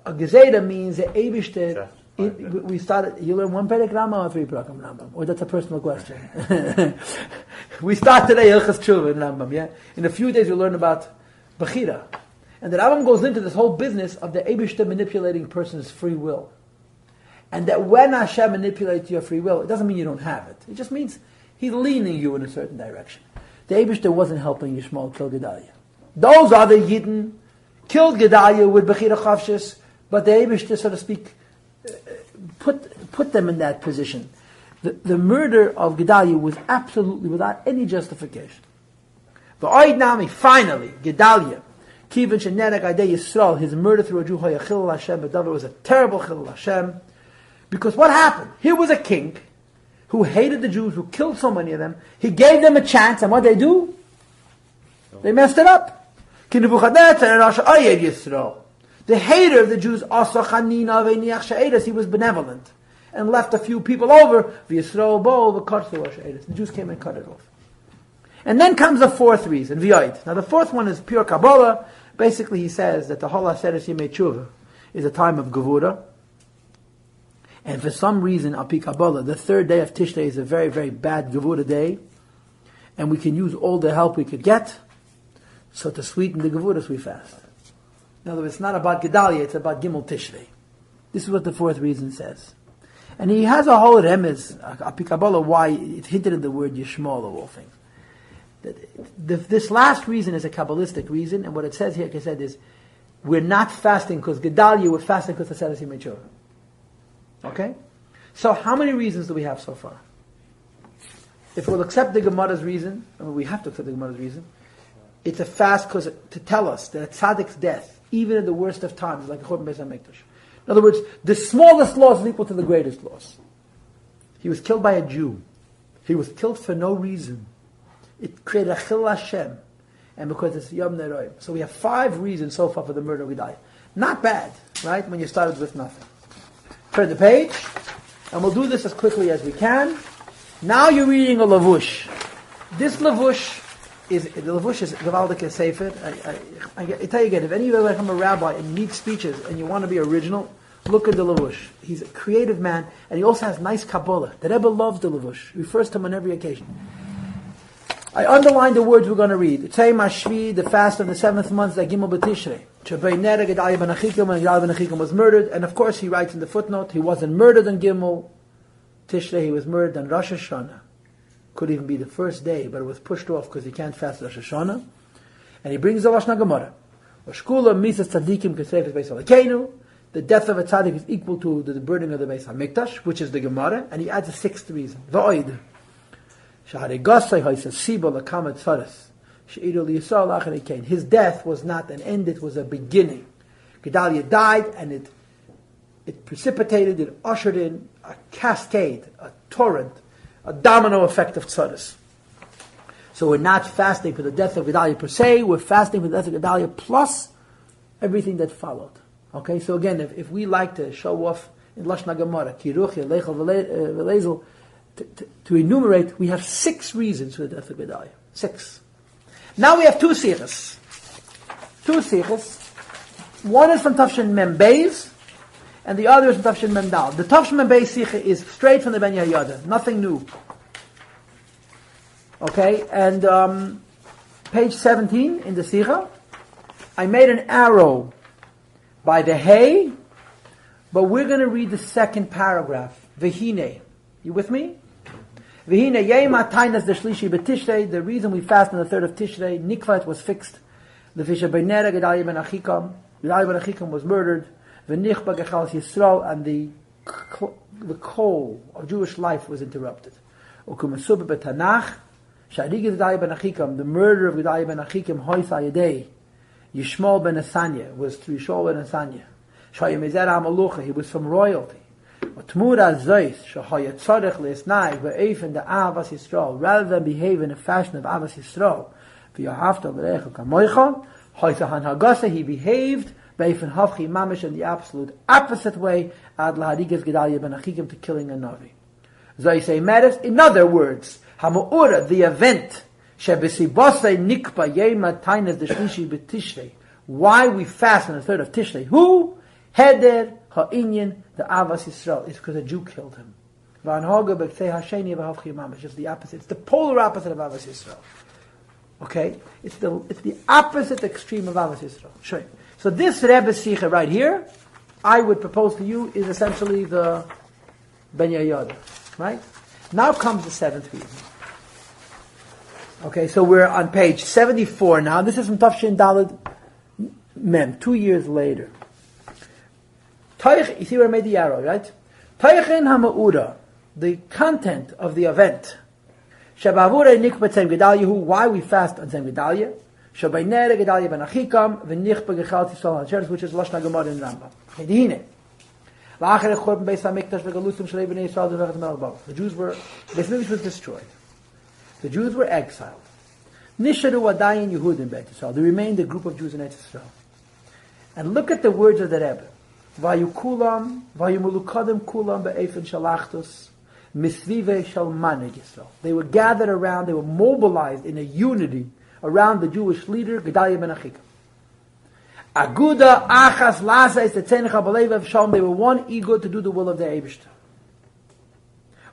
A gezerah means the Eibishter. We started. You learn one perek Rambam or three perek Rambam, or that's a personal question. We start today Hilchas Tshuva in Rambam. Yeah, in a few days we'll learn about Bechira, and the Rambam goes into this whole business of the Eibishter manipulating a person's free will, and that when Hashem manipulates your free will, it doesn't mean you don't have it. It just means He's leaning you in a certain direction. The Eibishter wasn't helping Yishmael kill Gedailiah. Those other Yidden killed Gedailiah with Bechira Chavshis, but the Eibishter, so to speak, put them in that position. The murder of Gedailiah was absolutely without any justification. Finally, Gedailiah, Kivin Shenerek Adei Yisrael, his murder through a Jew, Chilul Hashem, but it was a terrible Chilul Hashem. Because what happened? Here was a king who hated the Jews, who killed so many of them. He gave them a chance, and what they do? They messed it up. The hater of the Jews, he was benevolent and left a few people over. The Jews came and cut it off. And then comes the fourth reason, V'yoid. Now the fourth one is pure Kabbalah. Basically he says that the whole Aseret Yimei Tshuva is a time of Gevura. And for some reason, Al Pi Kabbalah, the third day of Tishrei is a very, very bad Gevura day. And we can use all the help we could get. So to sweeten the Gevuras, we fast. In other words, it's not about Gedailiah, it's about Gimel Tishrei. This is what the fourth reason says. And he has a whole remez, Al Pi Kabbalah, why it's hinted in the word Yishmael of all things. This last reason is a Kabbalistic reason, and what it says here, like I said, is we're not fasting because Gedailiah, we're fasting because the Aseret Yimei Tshuva. Okay? So how many reasons do we have so far? If we'll accept the Gemara's reason, I mean we have to accept the Gemara's reason, it's a fast because to tell us that a tzaddik's death, even in the worst of times, is like a Churban Beis HaMikdash. In other words, the smallest loss is equal to the greatest loss. He was killed by a Jew. He was killed for no reason. It created a Chilul Hashem, and because it's Yom Neroim. So we have 5 reasons so far for the murder of Gedailiah. Not bad, right? When you started with nothing. Turn the page, and we'll do this as quickly as we can. Now you're reading a lavush. This lavush is Gavaldik Sefer. I tell you again, if any of you become a rabbi and you need speeches and you want to be original, look at the lavush. He's a creative man, and he also has nice Kabbalah. The Rebbe loves the lavush, refers to him on every occasion. I underlined the words we're going to read. Tzei Mashvi, the fast of the 7th month, that Gimel B'Tishrei. Chabei Nera Gedailiah ben Achikim, when Gedailiah ben Achikim was murdered. And of course he writes in the footnote, he wasn't murdered on Gimel Tishrei, he was murdered on Rosh Hashanah. Could even be the first day, but it was pushed off because he can't fast Rosh Hashanah. And he brings the Lashon Gemara. Oshkula Misas Tzadikim Kesreifes Beis Halakenu. The death of a tzaddik is equal to the burning of the Beis HaMikdash, which is the Gemara. And he adds a 6th reason. V'oid. His death was not an end, it was a beginning. Gedailiah died, and it precipitated, it ushered in a cascade, a torrent, a domino effect of tzaddis. So we're not fasting for the death of Gedailiah per se, we're fasting for the death of Gedailiah plus everything that followed. Okay, so again, if we like to show off in Lashon Gemara, Kiruchya, Leichel, Velezel, to enumerate, we have 6 reasons for the death of Gedailiah. 6. Now we have 2 sichos. 2 sichos. One is from Tafshin Mem Beis, and the other is from Tafshin Mem Dal. The Tafshin Mem Beis sicha is straight from the Ben Yehoyada, nothing new. Okay, and page 17 in the Sikha, I made an arrow by the hay, but we're going to read the second paragraph. Vehine. You with me? Vehine yema tainas deshlishi betishrei. The reason we fast on the 3rd of Tishrei, Nikvat was fixed. Lefisha beinera Gedailiah ben Achikam. Gedailiah ben Achikam was murdered. V'nichba gechal Yisrael, and the coal of Jewish life was interrupted. Ukumasub betanach. Shariga Gedailiah ben Achikam, the murder of Gedailiah ben Achikam, hoisa yedei. Yishmael ben Asanya was through Yishmael ben Asanya. Shayim Ezer HaMalucha, he was from royalty. Tmura Zois, Shahaya Tzarech Le'esnai, Ve'efen the Avas Yisrael, rather than behave in a fashion of Avas Yisrael, V'yahavta L'recha Kamoicha, Hoysahan Hagasa, he behaved Ve'efen Havchi Mamish in the absolute opposite way, Ad Laharigas Gedailiah ben Achikim, to killing a Navi. Zois Meres, in other words, Hamu'ura, the event, Shebesibosei Nikpa Yema Tainas Deshlishi B'Tishrei, why we fast on the 3rd of Tishrei, who? Heder ha'inyan, the Avas Yisrael, is because a Jew killed him. It's the opposite. It's the polar opposite of Avas Yisrael. Okay? It's the opposite extreme of Avas Yisrael. Sure. So this Rebbe Sikha right here, I would propose to you, is essentially the Ben Yehoyada. Right? Now comes the 7th reason. Okay, so we're on page 74 now. This is from Tafshin Daled Mem, 2 years later. You see where I made the arrow, right? Taychin HaMa'ura, the content of the event. Shabavure Nikba Tzem Gedailiah, why we fast on Tzem Gedailiah. Shabaynere Gedailiah ben Achikam, V'nichba Gechal Yisrael HaSheretz, which is Lashna Gemara in Rambam. Hedine. La'achere Chorban Beis HaMikdash V'galusim Shalei B'nei Yisrael D'vechet Melech. The Jews were, Beis Mikdash was destroyed. The Jews were exiled. Nisharu Adayin Yehudim Beit Yisrael. There remained a group of Jews in Eretz Yisrael. And look at the words of the Rebbe. Vayu kulam, vayu mulukadim kulam be'efen shalachtus, misvive shal maneg Yisrael. They were gathered around, they were mobilized in a unity around the Jewish leader, Gedailiah ben Achikam. Aguda, achas, lasa, estetzenecha, balev, shalom, they were one ego to do the will of the Eibishter.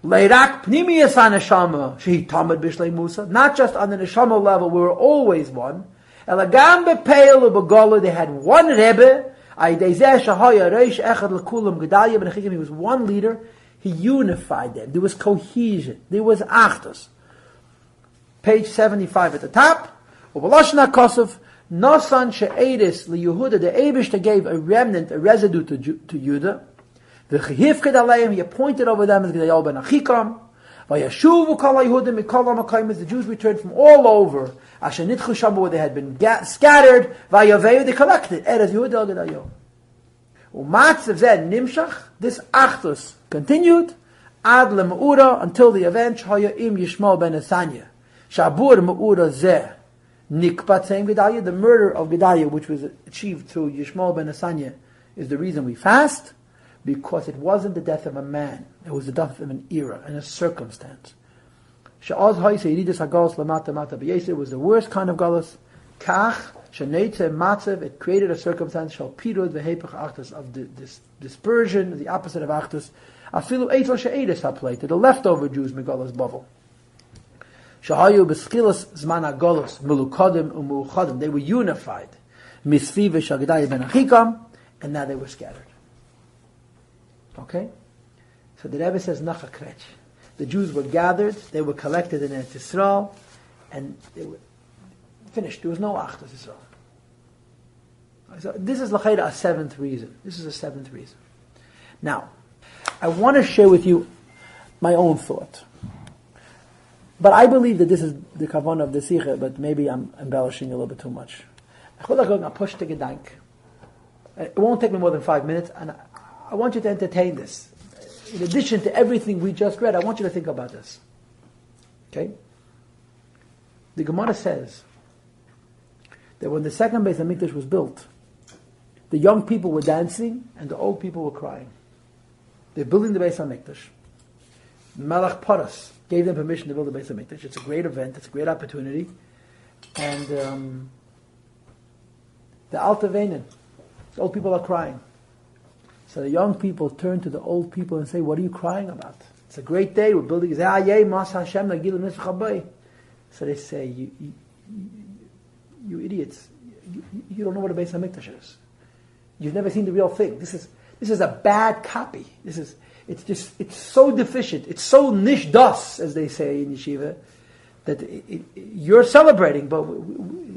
Leirak pnimiyas ha-neshama, shehi tamad bishlei Musa, not just on the neshama level, we were always one. Elagam be'peil u'begola, they had one rebbe, he was one leader. He unified them. There was cohesion. There was achdos. Page 75 at the top. Nasan she'edis liYehuda, the Eibishter gave a remnant, a residue to Judah. He appointed over them as Gedailiah ben Achikam. The Jews returned from all over. Where they had been scattered. They collected. This achdus continued ad le'me'ura, until the event Shayim Yishmael ben Asanya. Shabur me'ura zeh nikpat tzem Gedailiah. The murder of Gedailiah, which was achieved through Yishmael ben Asanya, is the reason we fast. Because it wasn't the death of a man, it was the death of an era and a circumstance. It was the worst kind of galus. It created a circumstance of dispersion, the opposite of achdus. The leftover Jews megalos bubble. They were unified. And now they were scattered. Okay? So the Rebbe says, Nacha Kretch. The Jews were gathered, they were collected in Eretz Yisrael, and they were finished. There was no Achdus Yisrael. So this is l'chayda a 7th reason. This is a 7th reason. Now, I want to share with you my own thought. But I believe that this is the kavanah of the Sikha, but maybe I'm embellishing a little bit too much. It won't take me more than 5 minutes, and I want you to entertain this. In addition to everything we just read, I want you to think about this. Okay? The Gemara says that when the second Beis HaMikdash was built, the young people were dancing and the old people were crying. They're building the Beis HaMikdash. Melech Paras gave them permission to build the Beis HaMikdash. It's a great event. It's a great opportunity. And the Alta Veinen, the old people are crying. So the young people turn to the old people and say, what are you crying about? It's a great day. We're building. So they say, you idiots, you don't know what a Beis Hamikdash is. You've never seen the real thing. This is a bad copy. It's so deficient. It's so nishdas, as they say in yeshiva, that you're celebrating, but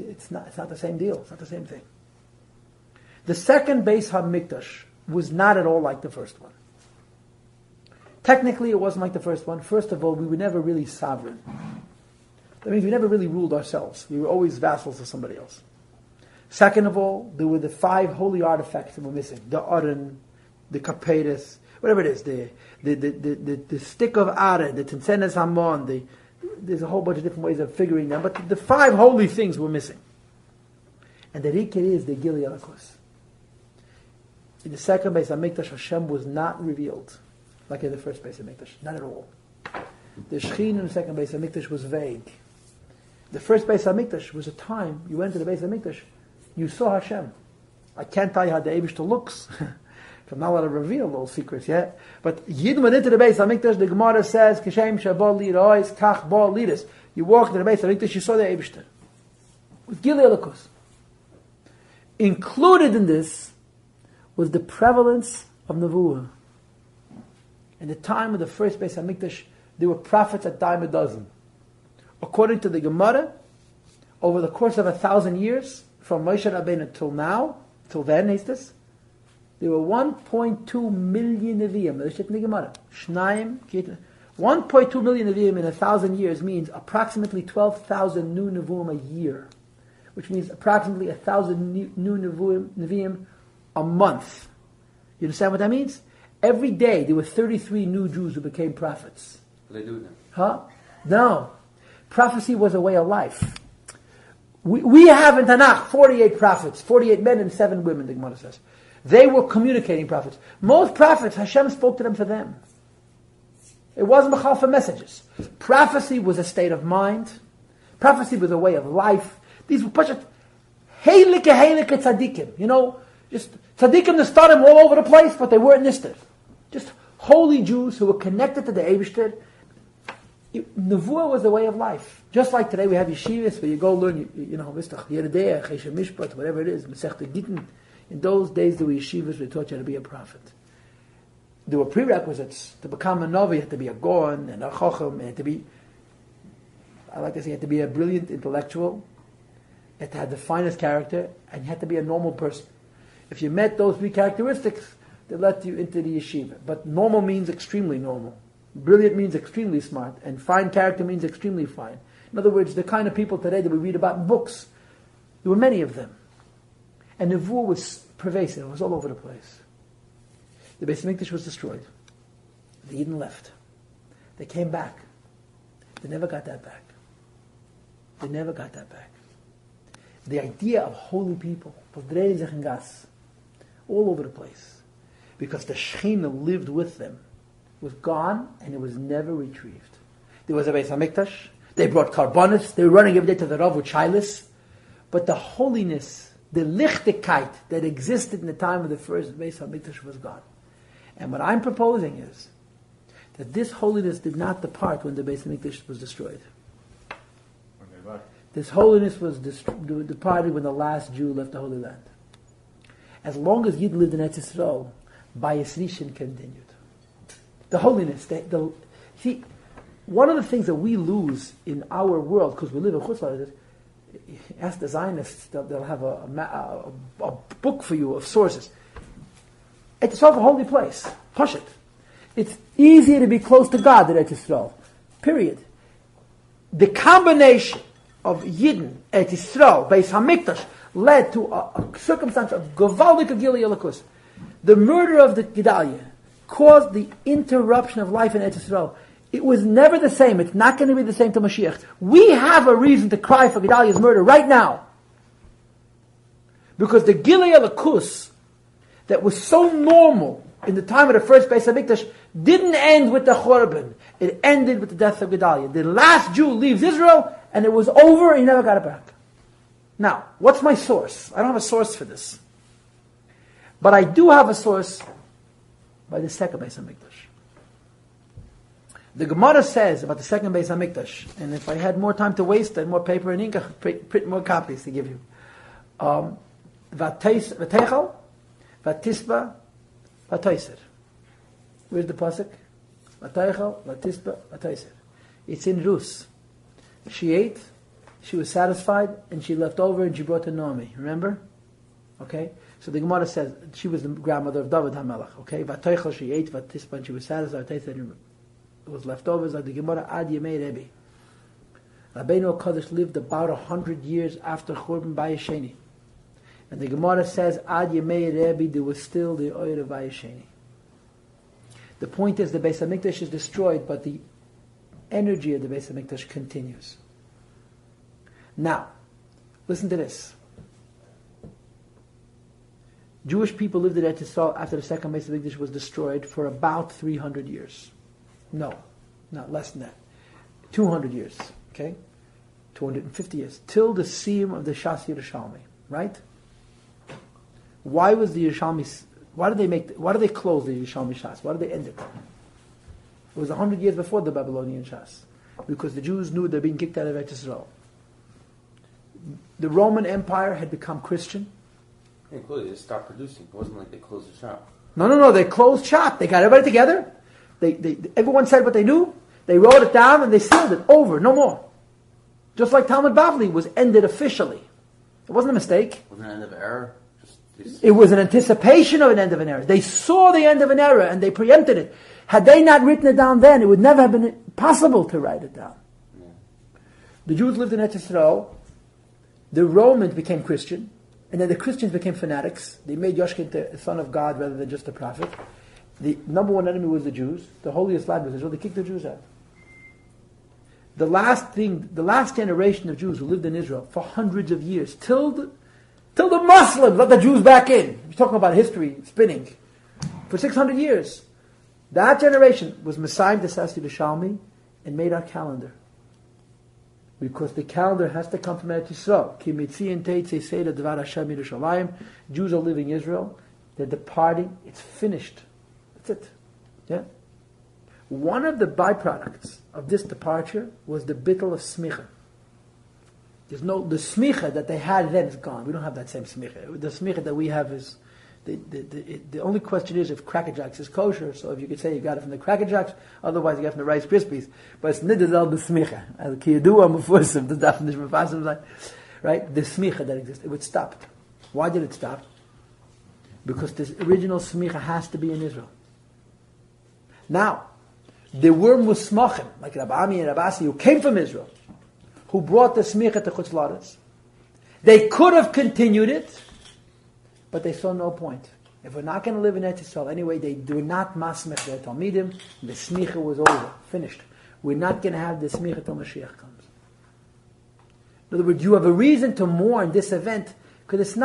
it's not the same deal. It's not the same thing. The second Beis Hamikdash was not at all like the first one. Technically, it wasn't like the first one. First of all, we were never really sovereign. That means we never really ruled ourselves. We were always vassals of somebody else. Second of all, there were the 5 holy artifacts that were missing: the Aron, the Kapetis, whatever it is, the stick of Aron, the Tzensenes Hamon. There's a whole bunch of different ways of figuring them, but the 5 holy things were missing. And the Rikir is the Gedailiah. In the second Beis Hamikdash, Hashem was not revealed like in the first Beis Hamikdash, not at all. The Shechin in the second Beis Hamikdash was vague. The first Beis Hamikdash was a time you went to the Beis Hamikdash, you saw Hashem. I can't tell you how the Eibishter looks. I'm not allowed to reveal those secrets yet. But Yidden went into the Beis Hamikdash. The Gemara says, "Kishem shabal lirois kach bal lidus." You walked into the Beis Hamikdash, you saw the Eibishter with Gedailiah. Included in this was the prevalence of Nevuah. In the time of the first Beis Hamikdash, there were prophets a dime a dozen. According to the Gemara, over the course of 1,000 years, from Moshe Rabbeinu till now, till then, there were 1.2 million Nevi'im. That's in the Gemara. 1.2 million Nevi'im in 1,000 years means approximately 12,000 new Nevu'im a year, which means approximately 1,000 new Nevi'im a month. You understand what that means? Every day there were 33 new Jews who became prophets. They do that. Huh? No. Prophecy was a way of life. We have in Tanakh 48 prophets, 48 men and 7 women, the Gemara says. They were communicating prophets. Most prophets, Hashem spoke to them for them. It wasn't Machon for messages. Prophecy was a state of mind. Prophecy was a way of life. These were heilike tzaddikim. You know, just tzaddikim that started all over the place, but they weren't nisted. Just holy Jews who were connected to the Eibishter. Nevuah was the way of life. Just like today we have yeshivas where you go learn, Gedailiah, Chesed Mishpat, whatever it is, Masechta Gittin. In those days there were yeshivas where they taught you how to be a prophet. There were prerequisites. To become a Novi, you had to be a Gaon and a Chacham, and you had to be a brilliant intellectual, you had to have the finest character, and you had to be a normal person. If you met those 3 characteristics, they let you into the yeshiva. But normal means extremely normal. Brilliant means extremely smart, and fine character means extremely fine. In other words, the kind of people today that we read about in books, there were many of them. And Nevuah was pervasive, it was all over the place. The Beis Hamikdash was destroyed. The Yidden left. They came back. They never got that back. They never got that back. The idea of holy people, all over the place, because the Shekhinah lived with them, was gone and it was never retrieved. There was a Beis Hamikdash. They brought karbonis. They were running every day to the Rav with shilas. But the holiness, the lichtigkeit that existed in the time of the first Beis Hamikdash was gone. And what I'm proposing is that this holiness did not depart when the Beis Hamikdash was destroyed. This holiness was departed when the last Jew left the Holy Land. As long as Yid lived in Eretz Yisrael, Bayis Rishon continued. The holiness, see, one of the things that we lose in our world, because we live in Chutz La'aretz, ask the Zionists, they'll have a book for you of sources. It's a holy place. Hush it. It's easier to be close to God than Eretz Yisrael. Period. The combination of Yidden, Eretz Yisrael, Beis Hamikdash, led to a circumstance of Gedailiah Gedailiah. The murder of the Gedailiah caused the interruption of life in Eretz Yisrael. It was never the same. It's not going to be the same to Mashiach. We have a reason to cry for Gedailiah's murder right now. Because the Gedailiah that was so normal in the time of the first Beis Hamikdash didn't end with the Churban. It ended with the death of Gedailiah. The last Jew leaves Israel and it was over and he never got it back. Now, what's my source? I don't have a source for this. But I do have a source by the second Beis Hamikdash. The Gemara says about the second Beis Hamikdash, and if I had more time to waste and more paper and ink, I'd print more copies to give you. Vateichel, Vatisba, Vatoiser. Where's the pasuk? Vateichel, Vatisba, Vatoiser. It's in Rus. She ate, she was satisfied, and she left over and she brought to Naomi. Remember? Okay? So the Gemara says she was the grandmother of David HaMelech. Okay? Vatoichel, she ate, Vatisba, and she was satisfied, Vatoiser, it was leftovers like the Gemara Ad Yemei Rebbe. Rabbeinu HaKadosh lived about 100 years after Churban Bayis Sheni. And the Gemara says Ad Yemei Rebbe there was still the oil of Bayis Sheni. The point is the Beis HaMikdash is destroyed, but the energy of the Beis HaMikdash continues. Now, listen to this. Jewish people lived in Eretz Yisrael after the second Beis HaMikdash was destroyed for about 300 years. No, not less than that. 200 years, okay? 250 years. Till the Siyum of the Shas Yerushalmi, right? Why was the Yerushalmi, why did they close the Yerushalmi Shas? Why did they end it? It was 100 years before the Babylonian Shas. Because the Jews knew they're being kicked out of Eretz Yisrael. The Roman Empire had become Christian. Yeah, clearly they stopped producing. It wasn't like they closed the shop. No, they closed shop. They got everybody together. Everyone said what they knew. They wrote it down and they sealed it. Over, no more. Just like Talmud Bavli was ended officially. It wasn't a mistake. It wasn't an end of an era. It was an anticipation of an end of an era. They saw the end of an era and they preempted it. Had they not written it down then, it would never have been possible to write it down. Yeah. The Jews lived in Eretz Yisrael. The Romans became Christian. And then the Christians became fanatics. They made Yoshkin the son of God rather than just a prophet. The number one enemy was the Jews. The holiest land was Israel. They kicked the Jews out. The last generation of Jews who lived in Israel for hundreds of years, till the Muslims let the Jews back in. We're talking about history spinning. For 600 years. That generation was Messiah to Sasi Yerushalmi and made our calendar. Because the calendar has to come from Eretz Yisrael. Ki mitzion teitzei seder dvar Hashem Yerushalayim. Jews are leaving Israel. They're departing. It's finished. That's it. Yeah. One of the byproducts of this departure was the bittul of smicha. The smicha that they had then is gone. We don't have that same smicha. The smicha that we have is the only question is if Cracker Jacks is kosher. So if you could say you got it from the Cracker Jacks, otherwise you got it from the Rice Krispies. But it's nidazal the smicha. As kiyadua mufusim the definition of right? The smicha that exists. It stopped. Why did it stop? Because this original smicha has to be in Israel. Now, there were musmachim, like Rabbi Ami and Rabbi Asi, who came from Israel, who brought the smicha to Chutz La'aretz. They could have continued it, but they saw no point. If we're not going to live in Eretz Yisrael anyway, they do not masmech their Talmidim. The smicha was over, finished. We're not going to have the smicha till Mashiach comes. In other words, you have a reason to mourn this event, because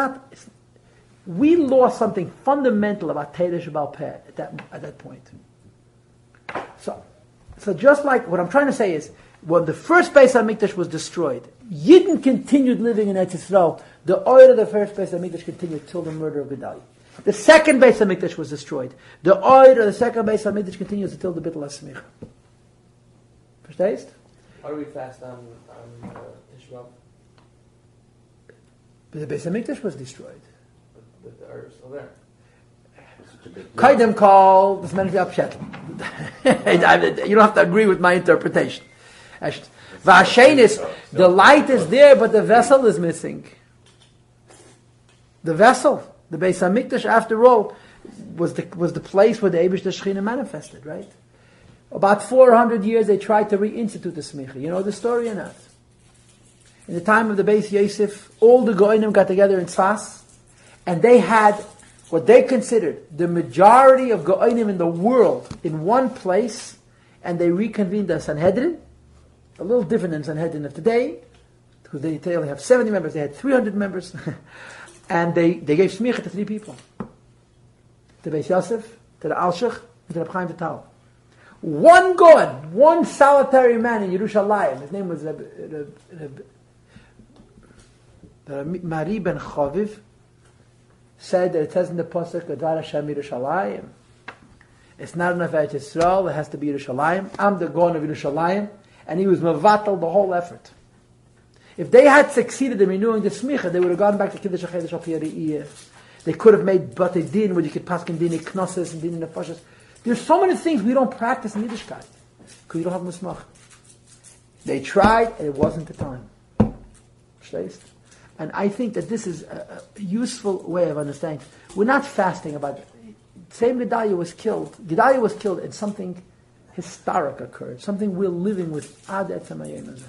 we lost something fundamental about Teresh Baal Peh at that point. So just like what I'm trying to say is, when the first Beis HaMikdash was destroyed, Yidden continued living in Eretz Yisrael. The oil of the first Beis HaMikdash continued till the murder of Gedailiah. The second Beis HaMikdash was destroyed. The oil of the second Beis HaMikdash continues until the Bittul HaSmicha. Verstehst? Why do we fast on Ishmael? But the Beis HaMikdash was destroyed. But the earth is still there. Kaidem call this man upset. You don't have to agree with my interpretation. Vashenis, the light is there, but the vessel is missing. The vessel, the Beis Hamikdash, after all, was the place where the Eibush the Shechina manifested, right? About 400 years they tried to reinstitute the smicha. You know the story or not? In the time of the Beis Yosef, all the Goinim got together in Tzfas, and they had what they considered the majority of Goinim in the world in one place, and they reconvened the Sanhedrin, a little different than Sanhedrin of today, because they only have 70 members, they had 300 members, and they gave smicha to 3 people. To Beis Yosef, to the Alshich, and to the Chaim Vital. One God, one solitary man in Yerushalayim, his name was Mari ben Chaviv, said that it says in the Pasuk, Advar Hashem Yerushalayim. It's not enough at Yisrael, it has to be Yerushalayim. I'm the Gaon of Yerushalayim, and he was mevatel the whole effort. If they had succeeded in renewing the smicha, they would have gone back to Kiddush HaChedesh al Pi Re'iyah. They could have made Batei Din, where you could paskin Dini Knosses and Dini Nefashos. There's so many things we don't practice in Yiddishkeit, because you don't have Musmach. They tried, and it wasn't the time. And I think that this is a useful way of understanding. We're not fasting about it. Same Gedailiah was killed. Gedailiah was killed, and something historic occurred. Something we're living with. Ad etzem hayom hazeh.